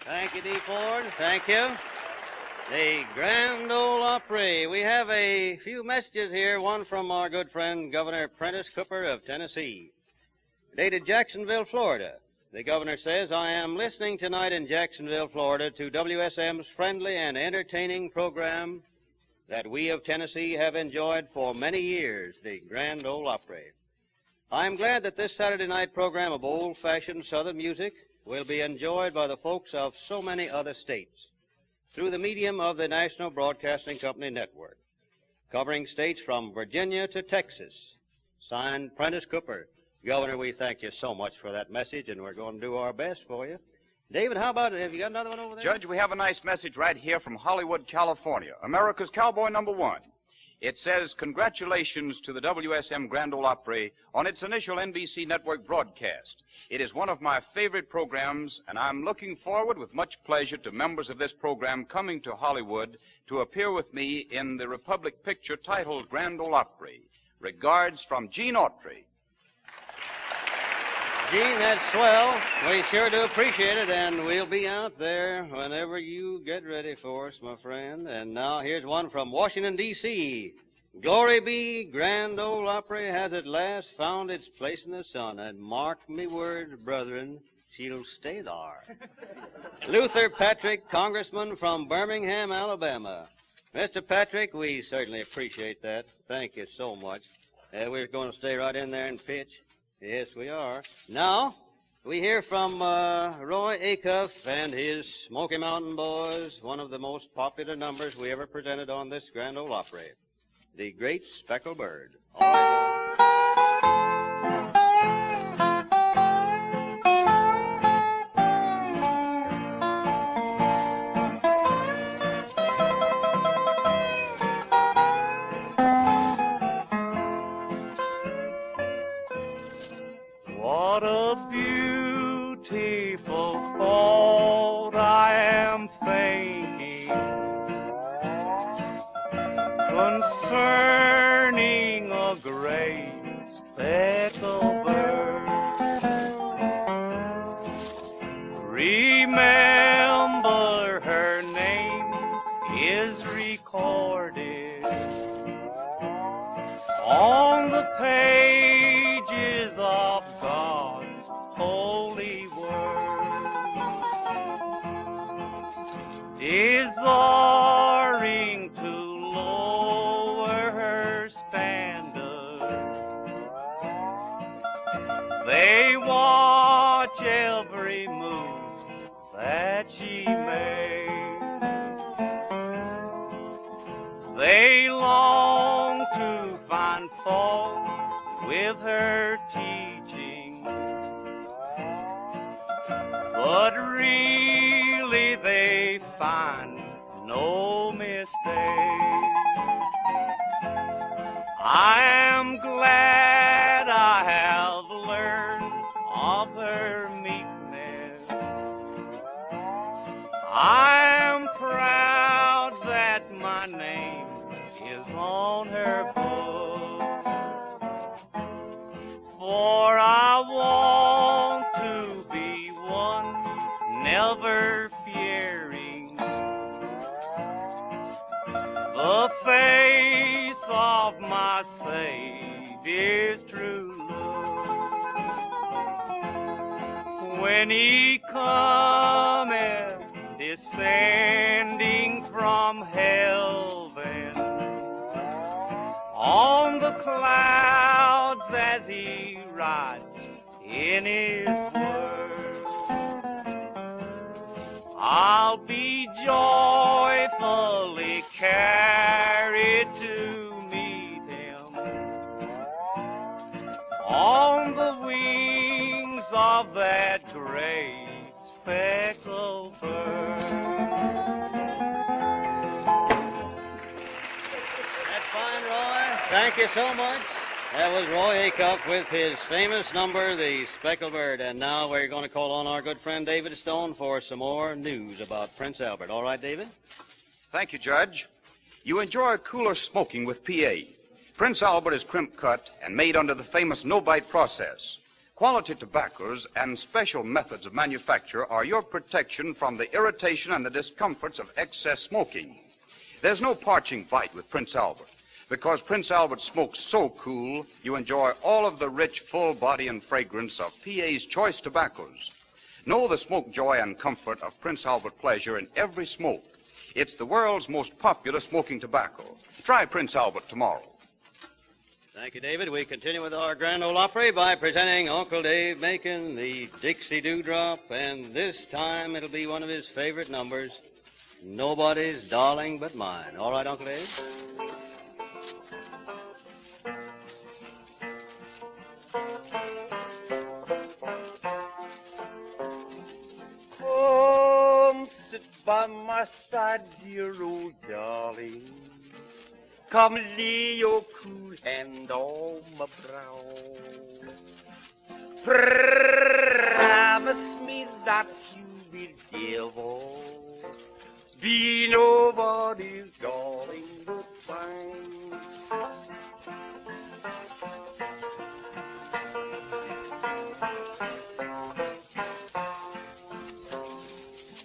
Thank you, D. Ford. Thank you. The Grand Ole Opry. We have a few messages here, one from our good friend, Governor Prentice Cooper of Tennessee. Dated Jacksonville, Florida. The governor says, I am listening tonight in Jacksonville, Florida to WSM's friendly and entertaining program that we of Tennessee have enjoyed for many years, the Grand Ole Opry. I am glad that this Saturday night program of old-fashioned Southern music will be enjoyed by the folks of so many other states through the medium of the National Broadcasting Company Network, covering states from Virginia to Texas. Signed, Prentice Cooper. Governor, we thank you so much for that message, and we're going to do our best for you. David, how about it? Have you got another one over there? Judge, we have a nice message right here from Hollywood, California, America's cowboy number one. It says, "Congratulations to the WSM Grand Ole Opry on its initial NBC network broadcast. It is one of my favorite programs, and I'm looking forward with much pleasure to members of this program coming to Hollywood to appear with me in the Republic picture titled Grand Ole Opry. Regards from Gene Autry." Gene, that's swell. We sure do appreciate it, and we'll be out there whenever you get ready for us, my friend. And now here's one from Washington, D.C. Glory be, Grand Ole Opry has at last found its place in the sun, and mark me words, brethren, she'll stay there. Luther Patrick, Congressman from Birmingham, Alabama. Mr. Patrick, we certainly appreciate that. Thank you so much. We're going to stay right in there and pitch. Yes, we are. Now, we hear from Roy Acuff and his Smoky Mountain Boys, one of the most popular numbers we ever presented on this Grand Ole Opry, The Great Speckled Bird. All right. What a beautiful thought I am thinking concerning a great speckled bird. Remember, her name is recorded on the pages of God's holy word, desiring to lower her standard. They watch every move that she makes. They long to find fault with her teaching, but really they find no mistake. I am glad I have learned of her meekness. I am proud that my name is on her book, for I want to be one never fearing the face of my Savior's true love. When he cometh descending from heaven on the clouds as he rides in his word, I'll be joyfully carried to meet him on the wings of that great speckled bird. That's fine, Roy. Thank you so much. That was Roy Acuff with his famous number, The Speckled Bird. And now we're going to call on our good friend David Stone for some more news about Prince Albert. All right, David? Thank you, Judge. You enjoy cooler smoking with PA. Prince Albert is crimp cut and made under the famous no-bite process. Quality tobaccos and special methods of manufacture are your protection from the irritation and the discomforts of excess smoking. There's no parching bite with Prince Albert. Because Prince Albert smokes so cool, you enjoy all of the rich, full body and fragrance of PA's choice tobaccos. Know the smoke joy and comfort of Prince Albert pleasure in every smoke. It's the world's most popular smoking tobacco. Try Prince Albert tomorrow. Thank you, David. We continue with our Grand Ole Opry by presenting Uncle Dave Macon, the Dixie Dewdrop, and this time it'll be one of his favorite numbers, Nobody's Darling But Mine. All right, Uncle Dave? Come sit by my side, dear old darling. Come lay your cool hand on my brow. Promise me that you will never be nobody's darling but mine.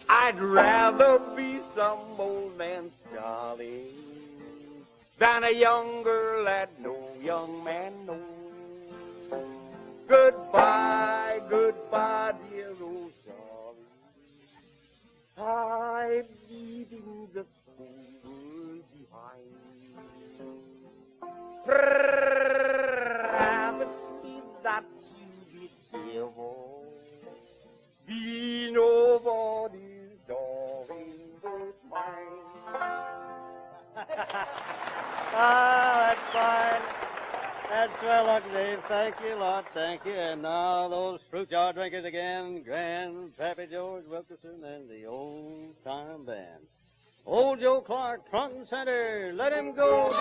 I'd rather be some old man's darling than a young girl that no young man knows. Goodbye, goodbye, dear old darling. I'm leaving this whole world behind. Promise me that you will never be nobody's darling but mine. That's fine. That's swell, Uncle Dave. Thank you a lot. Thank you. And now those fruit jar drinkers again, Grandpappy George Wilkerson and the old time band. Old Joe Clark, front and center. Let him go,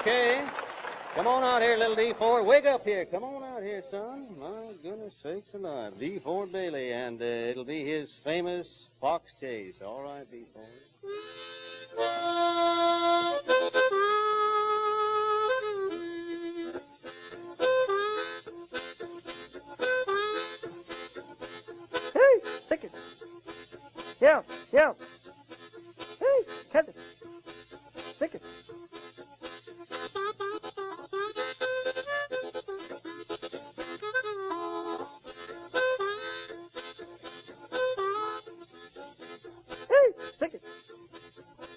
Okay. Come on out here, little D4. Wake up here. Come on out here, son. My goodness sakes alive. D4 Bailey, and it'll be his famous fox chase. All right, D4. Hey, stick it. Yeah, yeah. Hey, catch it. Stick it. Hey, stick it.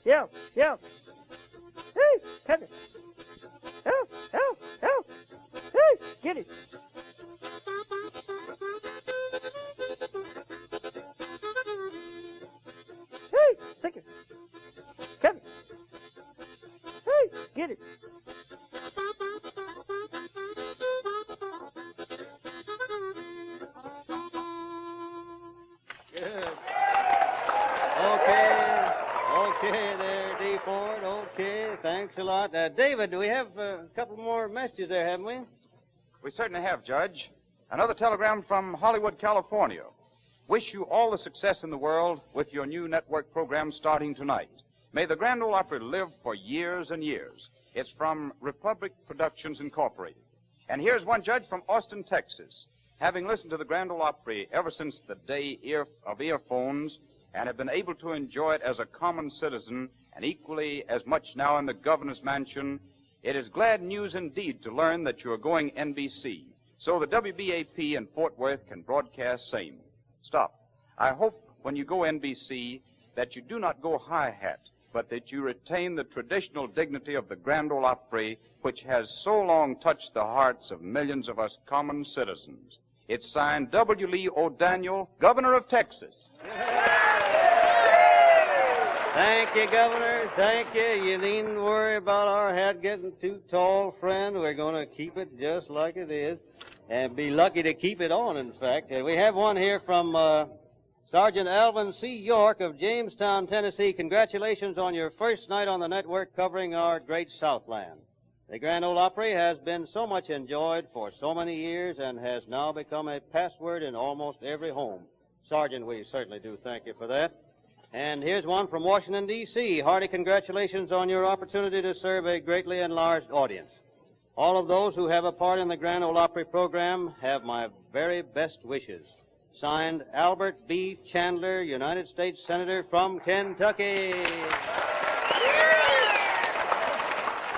Yeah, yeah. Hey, catch it. Help, help, help. Hey, get it. Hey, stick it. Catch it. Hey, get it. Good. Okay there, D. Ford. Okay, thanks a lot. David, we have a couple more messages there, haven't we? We certainly have, Judge. Another telegram from Hollywood, California. Wish you all the success in the world with your new network program starting tonight. May the Grand Ole Opry live for years and years. It's from Republic Productions Incorporated. And here's one, Judge, from Austin, Texas. Having listened to the Grand Ole Opry ever since the day of earphones and have been able to enjoy it as a common citizen and equally as much now in the governor's mansion, it is glad news indeed to learn that you are going NBC, so the WBAP in Fort Worth can broadcast same. Stop. I hope when you go NBC that you do not go high-hat, but that you retain the traditional dignity of the Grand Ole Opry, which has so long touched the hearts of millions of us common citizens. It's signed W. Lee O'Daniel, Governor of Texas. Thank you, Governor. Thank you. You needn't worry about our hat getting too tall, friend. We're going to keep it just like it is and be lucky to keep it on, in fact. We have one here from Sergeant Alvin C. York of Jamestown, Tennessee, congratulations on your first night on the network covering our great Southland. The Grand Ole Opry has been so much enjoyed for so many years and has now become a password in almost every home. Sergeant, we certainly do thank you for that. And here's one from Washington, D.C. Hearty congratulations on your opportunity to serve a greatly enlarged audience. All of those who have a part in the Grand Ole Opry program have my very best wishes. Signed, Albert B. Chandler, United States Senator from Kentucky.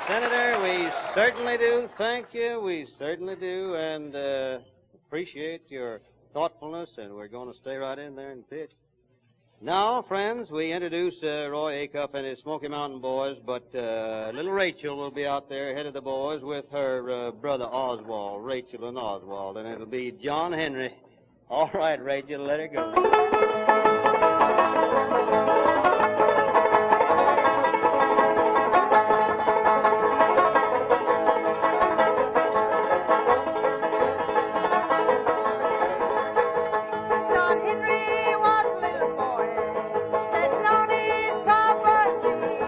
Senator, we certainly do thank you. We certainly do, and appreciate your thoughtfulness, and we're going to stay right in there and pitch. Now, friends, we introduce Roy Acuff and his Smoky Mountain Boys, but little Rachel will be out there ahead of the boys with her brother Oswald, Rachel and Oswald, and it'll be John Henry. All right, Rachel, let her go. John Henry was a little boy, sitting on his papa's knee.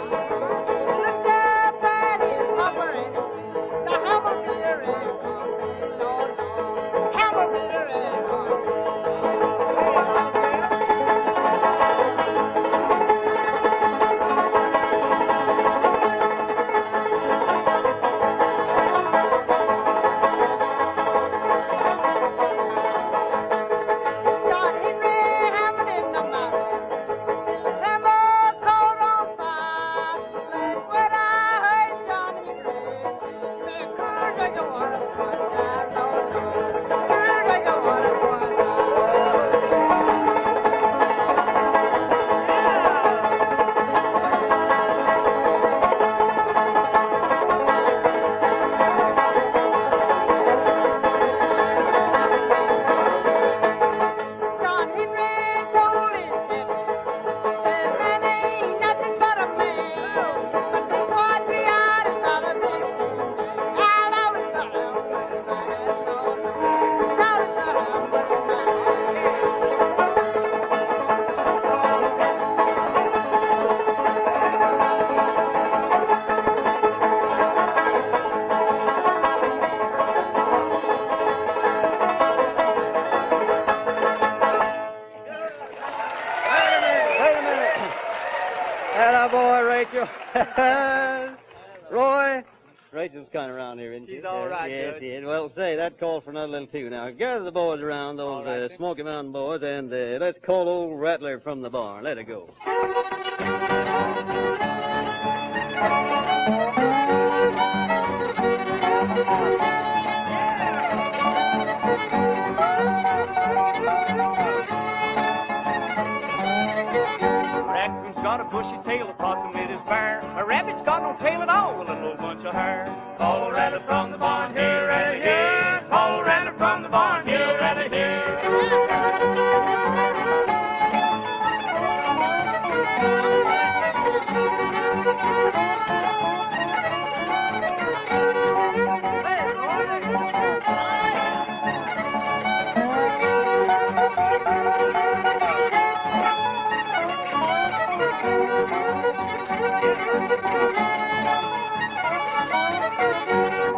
He looked up at his papa and his feet. The hammer beer and cornbread, Lord, Lord, hammer beer and cornbread. John Henry having in the mountain, till his hammer caught on fire. Last when I heard John Henry say, "Cool, do you want to put down, Lord, Lord? Cool, do you want to put down?" John Henry told his mistress, said, "Man ain't nothing but a man, but think what we are is not a big thing. All out is the hound with my head, Lord, Lord. Out is the hound with my head." Wait a minute. Atta boy, Rachel. Roy. Rachel's kind of around here, isn't she? She's all right, yes, Judge. yes. Well, say, that calls for another little tune. Now, gather the boys around, those All right, then. Smoky Mountain boys, and let's call old Rattler from the barn. Let her go. A raccoon's got a bushy tail, a possum it is bare. A rabbit's got no tail at all, with a little bunch of hair. Call Rattler from the barn, here, Rattler, here. Call Rattler from the barn, here, Rattler, here.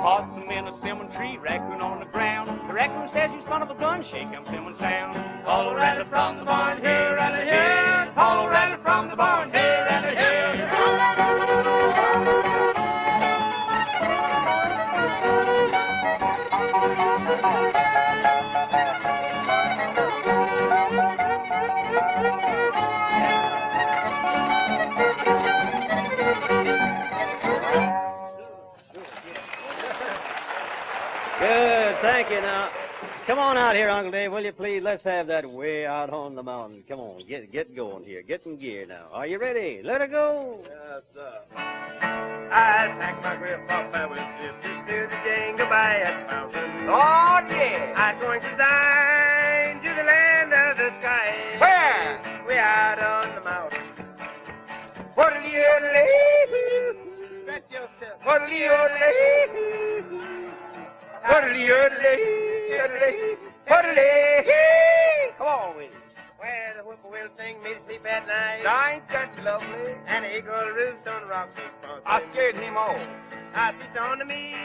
Possum in a cinnamon tree, raccoon on the ground. The raccoon says, "You son of a gun, shake him cinnamon down." Call Rattler from the barn, here, Rattler, here. Call Rattler from the barn, here, Rattler, here. Good, thank you. Now, come on out here, Uncle Dave, will you please? Let's have that way out on the mountain. Come on, get going here. Get in gear now. Are you ready? Let her go. Yes, sir. I packed my grandpapa with sisters to the Jingle Bad Mountain. Oh, yeah. I'm going to dine to the land of the sky. Where? Way out on the mountain. What'll you leave? Stretch yourself. What'll you leave? What'll you leave? What'll you leave? Come on with it. Where the whip little thing me to sleep at night. Now ain't that lovely? And the eagle roost on the rock. I scared him off. I sit on the meat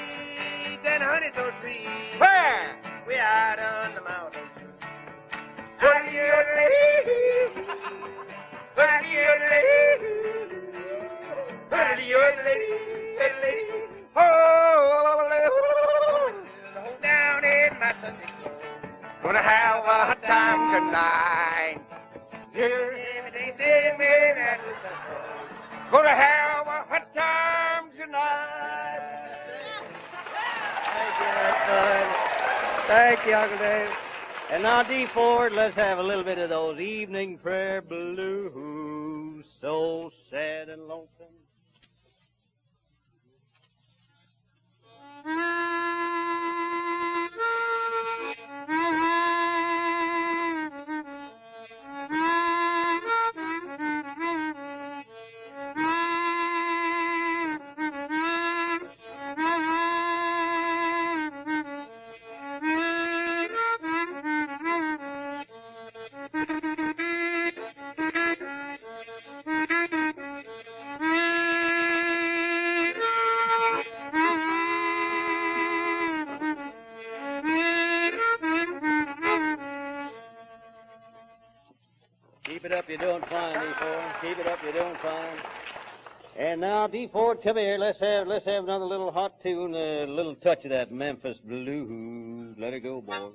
and honey so sweet. Where? We out on the mountain. Down in my Sunday clothes. Gonna have a time tonight. Yeah. Gonna have a hot time tonight. Thank you, Uncle Dave. And now, D. Ford, let's have a little bit of those evening prayer blues. So sad and lonesome. Keep it up, you're doing fine, D. Ford. Keep it up, you're doing fine. And now, D. Ford, come here. Let's have another little hot tune, a little touch of that Memphis blues. Let it go, boy.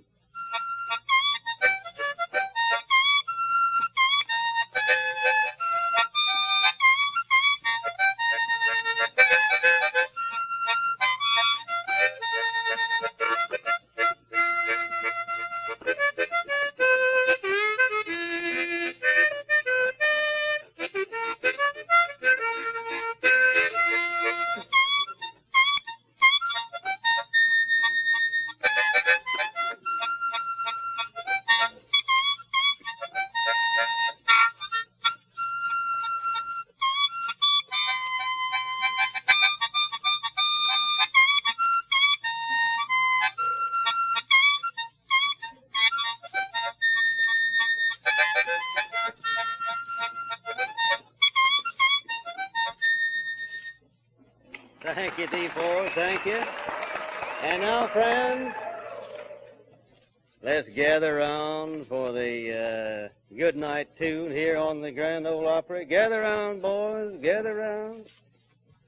Thank you, D. Ford. Thank you. And now, friends, let's gather round for the good night tune here on the Grand Ole Opry. Gather round, boys. Gather round.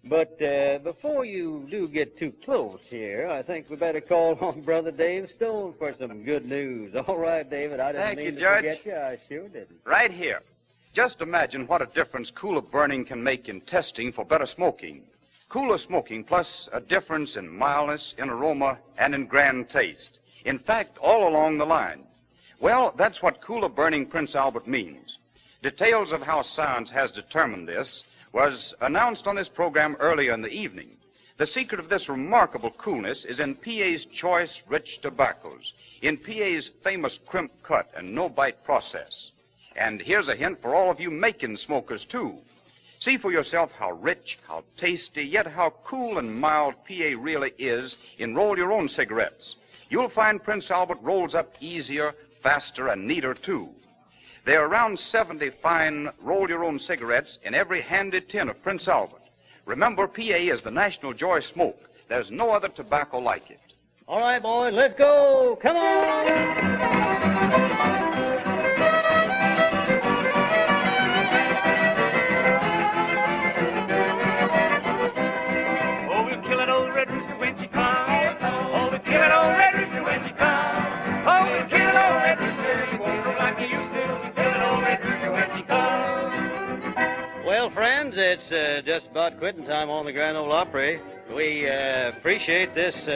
But before you do get too close here, I think we better call on Brother Dave Stone for some good news. All right, David. I didn't Thank mean you, to Judge. forget you. I sure didn't. Right here. Just imagine what a difference cooler burning can make in testing for better smoking. Cooler smoking plus a difference in mildness, in aroma, and in grand taste. In fact, all along the line. Well, that's what cooler burning Prince Albert means. Details of how science has determined this was announced on this program earlier in the evening. The secret of this remarkable coolness is in PA's choice rich tobaccos, in PA's famous crimp cut and no-bite process. And here's a hint for all of you Macon smokers, too. See for yourself how rich, how tasty, yet how cool and mild PA really is in Roll Your Own cigarettes. You'll find Prince Albert rolls up easier, faster, and neater, too. There are around 70 fine Roll Your Own cigarettes in every handy tin of Prince Albert. Remember, PA is the national joy smoke. There's no other tobacco like it. All right, boys, let's go. Come on. Well, friends, it's just about quitting time on the Grand Ole Opry. We appreciate this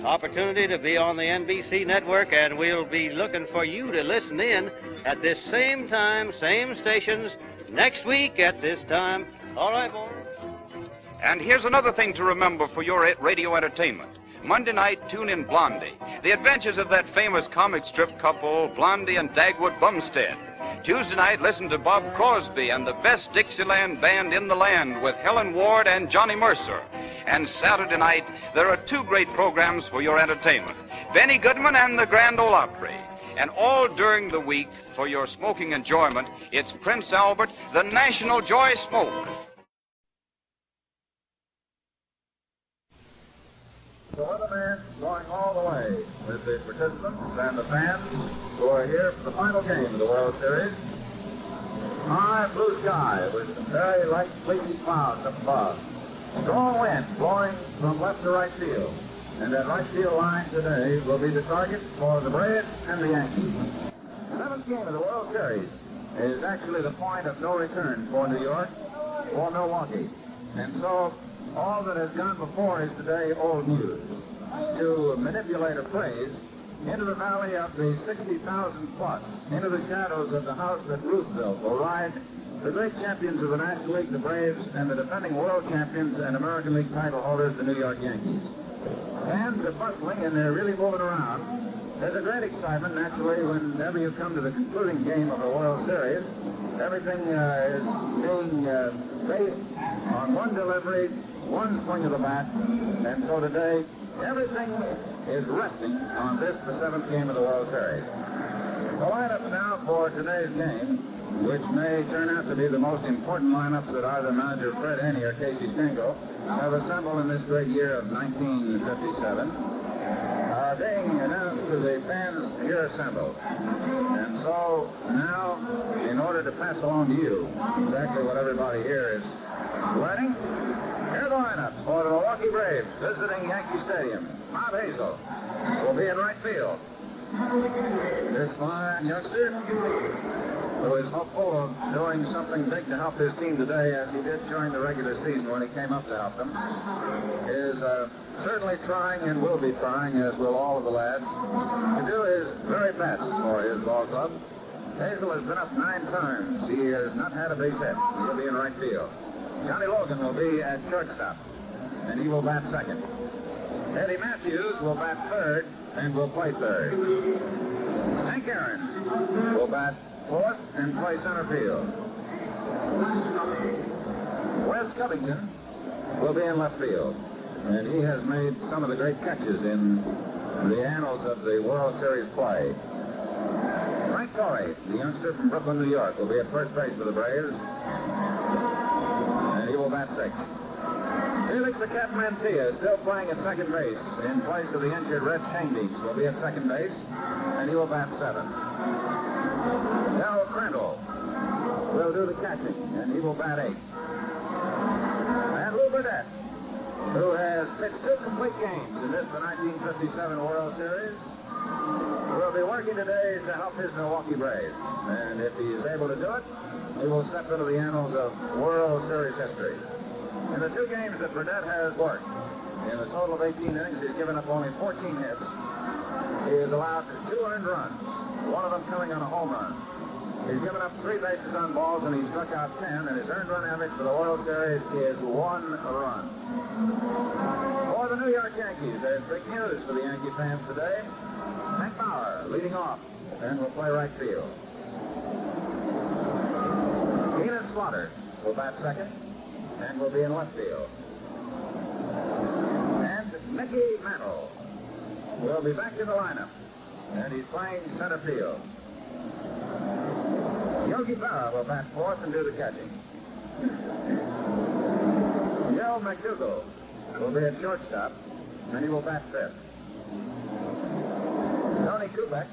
opportunity to be on the NBC network, and we'll be looking for you to listen in at this same time, same stations, next week at this time. All right, boys. And here's another thing to remember for your radio entertainment. Monday night, tune in Blondie, the adventures of that famous comic strip couple, Blondie and Dagwood Bumstead. Tuesday night, listen to Bob Crosby and the best Dixieland band in the land with Helen Ward and Johnny Mercer. And Saturday night, there are two great programs for your entertainment, Benny Goodman and the Grand Ole Opry. And all during the week, for your smoking enjoyment, it's Prince Albert, the National Joy Smoke. The weatherman going all the way with the participants and the fans who are here for the final game of the World Series. High blue sky with some very light fleecy clouds up above. Strong wind blowing from left to right field. And that right field line today will be the target for the Braves and the Yankees. The seventh game of the World Series is actually the point of no return for New York or Milwaukee. And so all that has gone before is today old news. To manipulate a phrase, into the valley of the 60,000 plus, into the shadows of the house that Roosevelt will ride the great champions of the National League, the Braves, and the defending world champions and American League title holders, the New York Yankees. Fans are bustling and they're really moving around. There's a great excitement, naturally, whenever you come to the concluding game of a World Series. Everything is being based on one delivery, one swing of the bat, and so today everything is resting on this, the seventh game of the World Series. The lineups now for today's game, which may turn out to be the most important lineups that either manager Fred Haney or Casey Stengel have assembled in this great year of 1957, are being announced to the fans here assembled. And so now, in order to pass along to you exactly what everybody here is learning, here are the lineups for the Milwaukee Braves visiting Yankee Stadium. Bob Hazel will be in right field. This fine youngster, who is hopeful of doing something big to help his team today, as he did during the regular season when he came up to help them, is certainly trying and will be trying, as will all of the lads, to do his very best for his ball club. Hazel has been up 9 times. He has not had a base hit. He'll be in right field. Johnny Logan will be at shortstop, and he will bat second. Eddie Matthews will bat third and will play third. Hank Aaron will bat fourth and play center field. Wes Covington will be in left field, and he has made some of the great catches in the annals of the World Series play. Frank Torrey, the youngster from Brooklyn, New York, will be at first base for the Braves, and he will bat sixth. Felix the Cat Mantilla, still playing at second base in place of the injured Red Changdings, will be at second base, and he will bat seventh. Darrell Crandall will do the catching, and he will bat eighth. And Lou Burdett, who has pitched 2 complete games in this, the 1957 World Series, will be working today to help his Milwaukee Braves. And if he is able to do it, he will step into the annals of World Series history. In the 2 games that Burdett has worked, in a total of 18 innings, he's given up only 14 hits. He has allowed 2 earned runs, one of them coming on a home run. He's given up 3 bases on balls, and he struck out 10, and his earned run average for the World Series is 1 run. For the New York Yankees, there's big news for the Yankee fans today. Hank Bauer leading off and will play right field. Keenan Slaughter will bat second and will be in left field. And Mickey Mantle will be back in the lineup, and he's playing center field. Yogi Berra will bat fourth and do the catching. Joe McDougall will be at shortstop, and he will bat fifth. Tony Kubek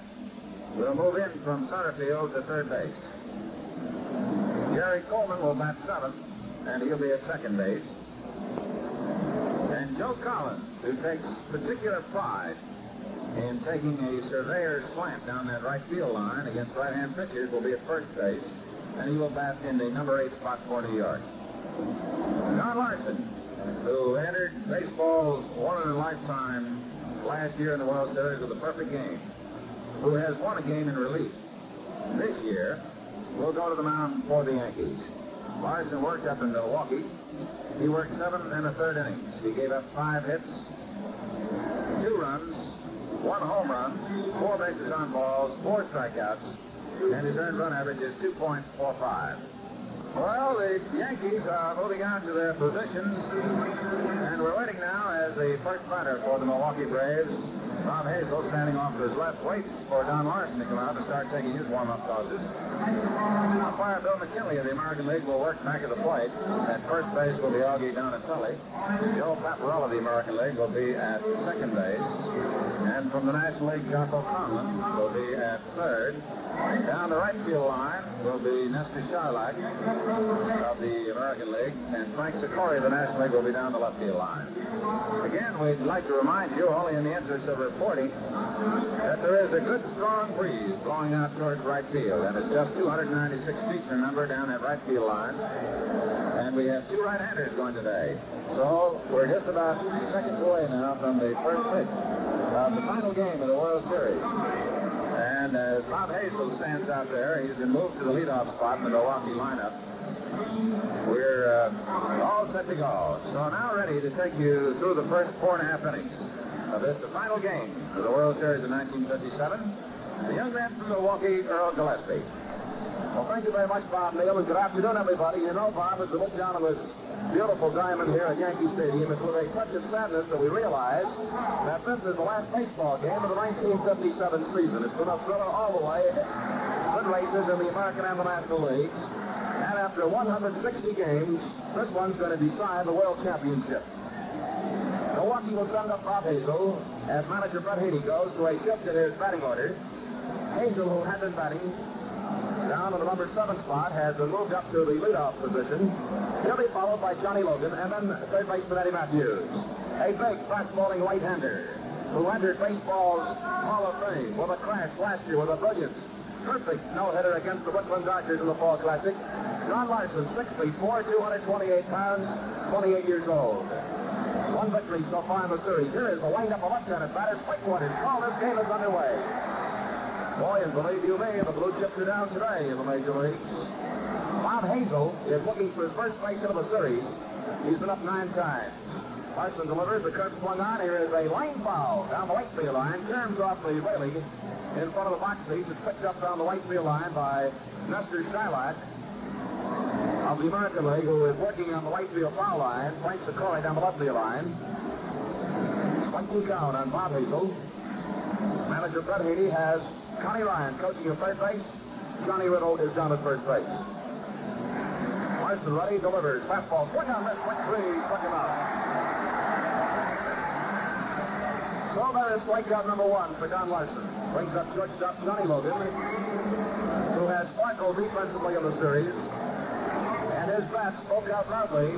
will move in from center field to third base. Jerry Coleman will bat seventh, and he'll be at second base. And Joe Collins, who takes particular pride in taking a surveyor's slant down that right field line against right-hand pitchers, will be at first base, and he will bat in the number 8 spot for New York. John Larson, who entered baseball's one-in-a-lifetime last year in the World Series with a perfect game, who has won a game in relief this year, will go to the mound for the Yankees. Larson worked up in Milwaukee. He worked 7 1/3 innings. He gave up 5 hits, 2 runs, 1 home run, 4 bases on balls, 4 strikeouts, and his earned run average is 2.45. Well, the Yankees are moving on to their positions, and we're waiting now as the first batter for the Milwaukee Braves Bob Hazel standing off to his left waits for Don Larson to come out and start taking his warm-up tosses. Umpire Bill McKinley of the American League will work back at the plate. At first base will be Augie Donatelli. Joe Paparella of the American League will be at second base. And from the National League, Jocko Conlon will be at third. Down the right field line will be Nestor Charlock of the American League, and Frank Sikori of the National League will be down the left field line. Again, we'd like to remind you, only in the interest of reporting, that there is a good strong breeze blowing out towards right field, and it's just 296 feet, remember, down that right field line. And we have two right-handers going today. So we're just about seconds away now from the first pitch of the final game of the World Series. And as Bob Hazel stands out there, he's been moved to the leadoff spot in the Milwaukee lineup. We're all set to go. So now ready to take you through the first 4.5 innings of this, the final game of the World Series of 1957. The young man from Milwaukee, Earl Gillespie. Well, thank you very much, Bob Neal, and good afternoon, everybody. You know, Bob, as we look down on this beautiful diamond here at Yankee Stadium, it's with a touch of sadness that we realize that this is the last baseball game of the 1957 season. It's been a thriller all the way. Good races in the American and the National Leagues. And after 160 games, this one's going to decide the World Championship. Milwaukee will send up Bob Hazel as manager Brett Haney goes to a shift in his batting order. Hazel, who had been batting down in the number 7 spot, has been moved up to the leadoff position. He'll be followed by Johnny Logan and then third baseman Eddie Matthews. A big, fast-balling right-hander who entered baseball's Hall of Fame with a crash last year with a brilliant, perfect no-hitter against the Brooklyn Dodgers in the Fall Classic. Don Larson, 6'4", 228 pounds, 28 years old. One victory so far in the series. Here is the wind-up of left-handed batter, Spike Waters. Call, this game is underway. Boy, and believe you me, the Blue Chips are down today in the Major Leagues. Bob Hazel is looking for his first base hit of the series. He's been up 9 times. Larson delivers, the curve swung on. Here is a line foul down the right field line. Turns off the railing in front of the box seats. It's picked up down the right field line by Nestor Charlock of the American League, who is working on the right field foul line. Frank Sikori down the left field line. 1-2 count on Bob Hazel. Manager Brett Haney has Connie Ryan coaching at third base. Johnny Riddle is down at first base. Larson ready, delivers. Fastball, swing on this, quick three, struck him out. So there is strikeout number 1 for Don Larson. Brings up shortstop Johnny Logan, who has sparkled defensively in the series. And his bat spoke out loudly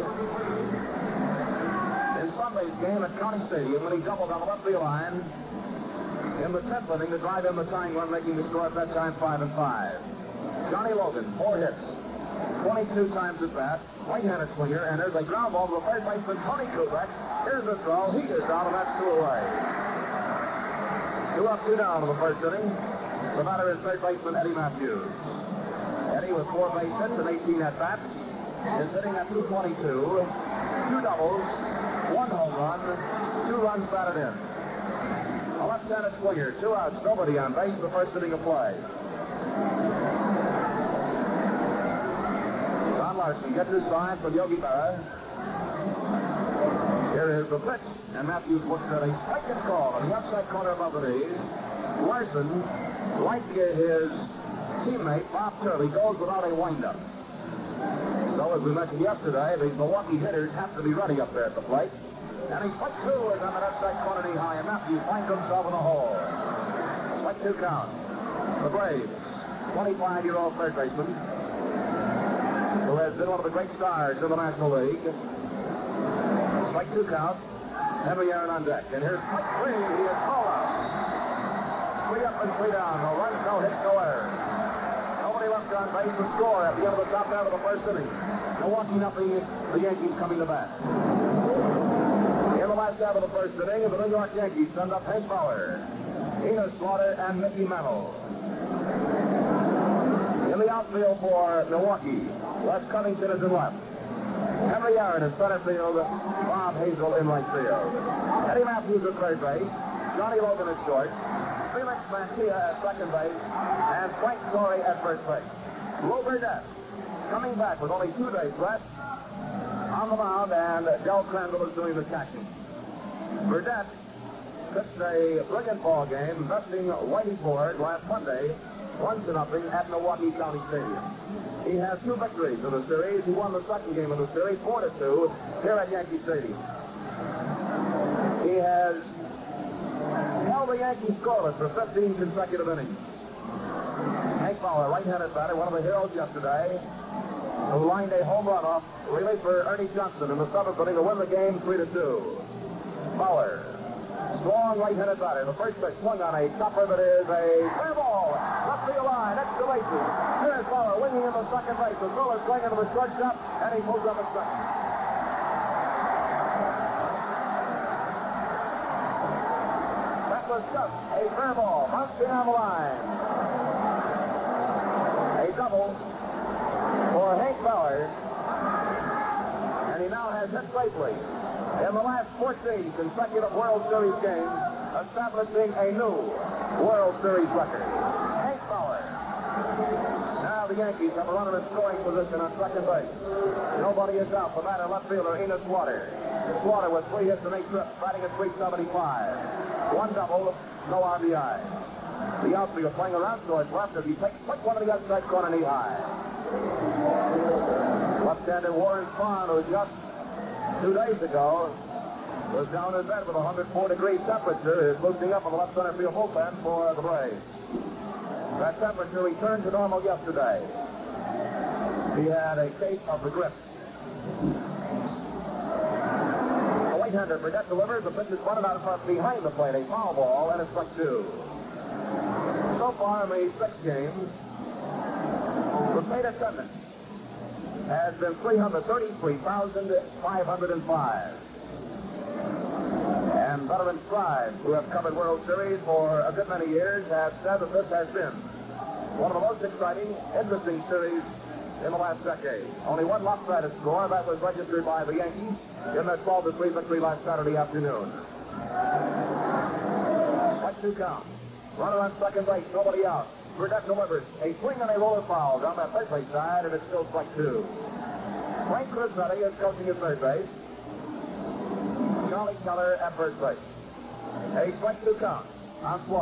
in Sunday's game at County Stadium when he doubled on the left field line in the 10th inning to drive in the tying run, making the score at that time 5-5. Johnny Logan, 4 hits, 22 times at bat, right-handed swinger, and there's a ground ball to the third baseman, Tony Kubek. Here's the throw, he is out, and that's 2 away. 2 up, 2 down in the first inning. The batter is third baseman Eddie Matthews. Eddie with 4 base hits and 18 at-bats is hitting at 222, 2 doubles, 1 home run, 2 runs batted in. A left-handed swinger, 2 outs, nobody on base in the first inning of play. Don Larson gets his sign from Yogi Berra. Here is the pitch, and Matthews looks at a strike and call on the outside corner above the knees. Larson, like his teammate Bob Turley, goes without a windup. So, as we mentioned yesterday, these Milwaukee hitters have to be ready up there at the plate. And he strike 2 is on the outside corner knee high, and Matthews finds himself in the hole. Strike 2 count. The Braves, 25-year-old third baseman, who has been one of the great stars in the National League. Strike 2 count. Henry Aaron on deck. And here's strike 3. He is called out. 3 up and 3 down. No runs, no hits, no errors. Nobody left on base to score at the end of the top half of the first inning. Milwaukee nothing, the Yankees coming to bat. In the last half of the first inning, the New York Yankees send up Hank Bauer, Enos Slaughter, and Mickey Mantle. In the outfield for Milwaukee, Les Covington is in left. Henry Aaron in center field, Bob Hazel in right field. Eddie Matthews at third base, Johnny Logan at short, Felix Mantilla at second base, and Frank Torrey at first base. Lou Burdett coming back with only 2 days left on the mound, and Del Crandall is doing the catching. Burdett pitched a brilliant ball game, besting Whitey Ford last Monday, 1-0 at Milwaukee County Stadium. He has 2 victories in the series. He won the second game of the series, 4-2, here at Yankee Stadium. He has held the Yankees scoreless for 15 consecutive innings. Hank Fowler, right-handed batter, one of the heroes yesterday, who lined a home run off relief for Ernie Johnson in the 7th inning to win the game 3-2. Fowler, strong right-handed batter. The first pitch swung on a chopper that is a fair ball. Left field line, extra bases. Here's Fowler winging in the second base. The thrower swing into the shortstop, and he pulls up at second. That was just a fair ball, bouncing on the line. A double for Hank Fowler, and he now has hit safely in the last 14 consecutive World Series games, establishing a new World Series record. Hank Fowler. Now the Yankees have a runner in scoring position on second base. Nobody is out. The batter, left fielder, Enos Slaughter. Slaughter with 3 hits and 8 trips, batting at .375. 1 double, no RBI. The outfielder playing around to his left as he takes quick one to the outside corner knee high. Left-hander Warren Spahn, who just 2 days ago was down in bed with a 104-degree temperature, is boosting up on the left center field bullpen for the Braves. That temperature returned to normal yesterday. He had a case of the grip. The right-hander Burdett delivers. The pitch is bunted out front behind the plate. A foul ball, and it's strike 2. So far in the 6 games, the plate attendance has been 333,505. And veteran scribes who have covered World Series for a good many years have said that this has been one of the most exciting, interesting series in the last decade. Only one lopsided score, that was registered by the Yankees in their 12-3 victory last Saturday afternoon. Strike 2 count. Runner on second base, nobody out. Burdett delivers a swing and a roller foul down that third base side, and it's still strike 2. Frank Crissetti is coaching at third base. Charlie Keller at first base. A strike 2 count on Florida.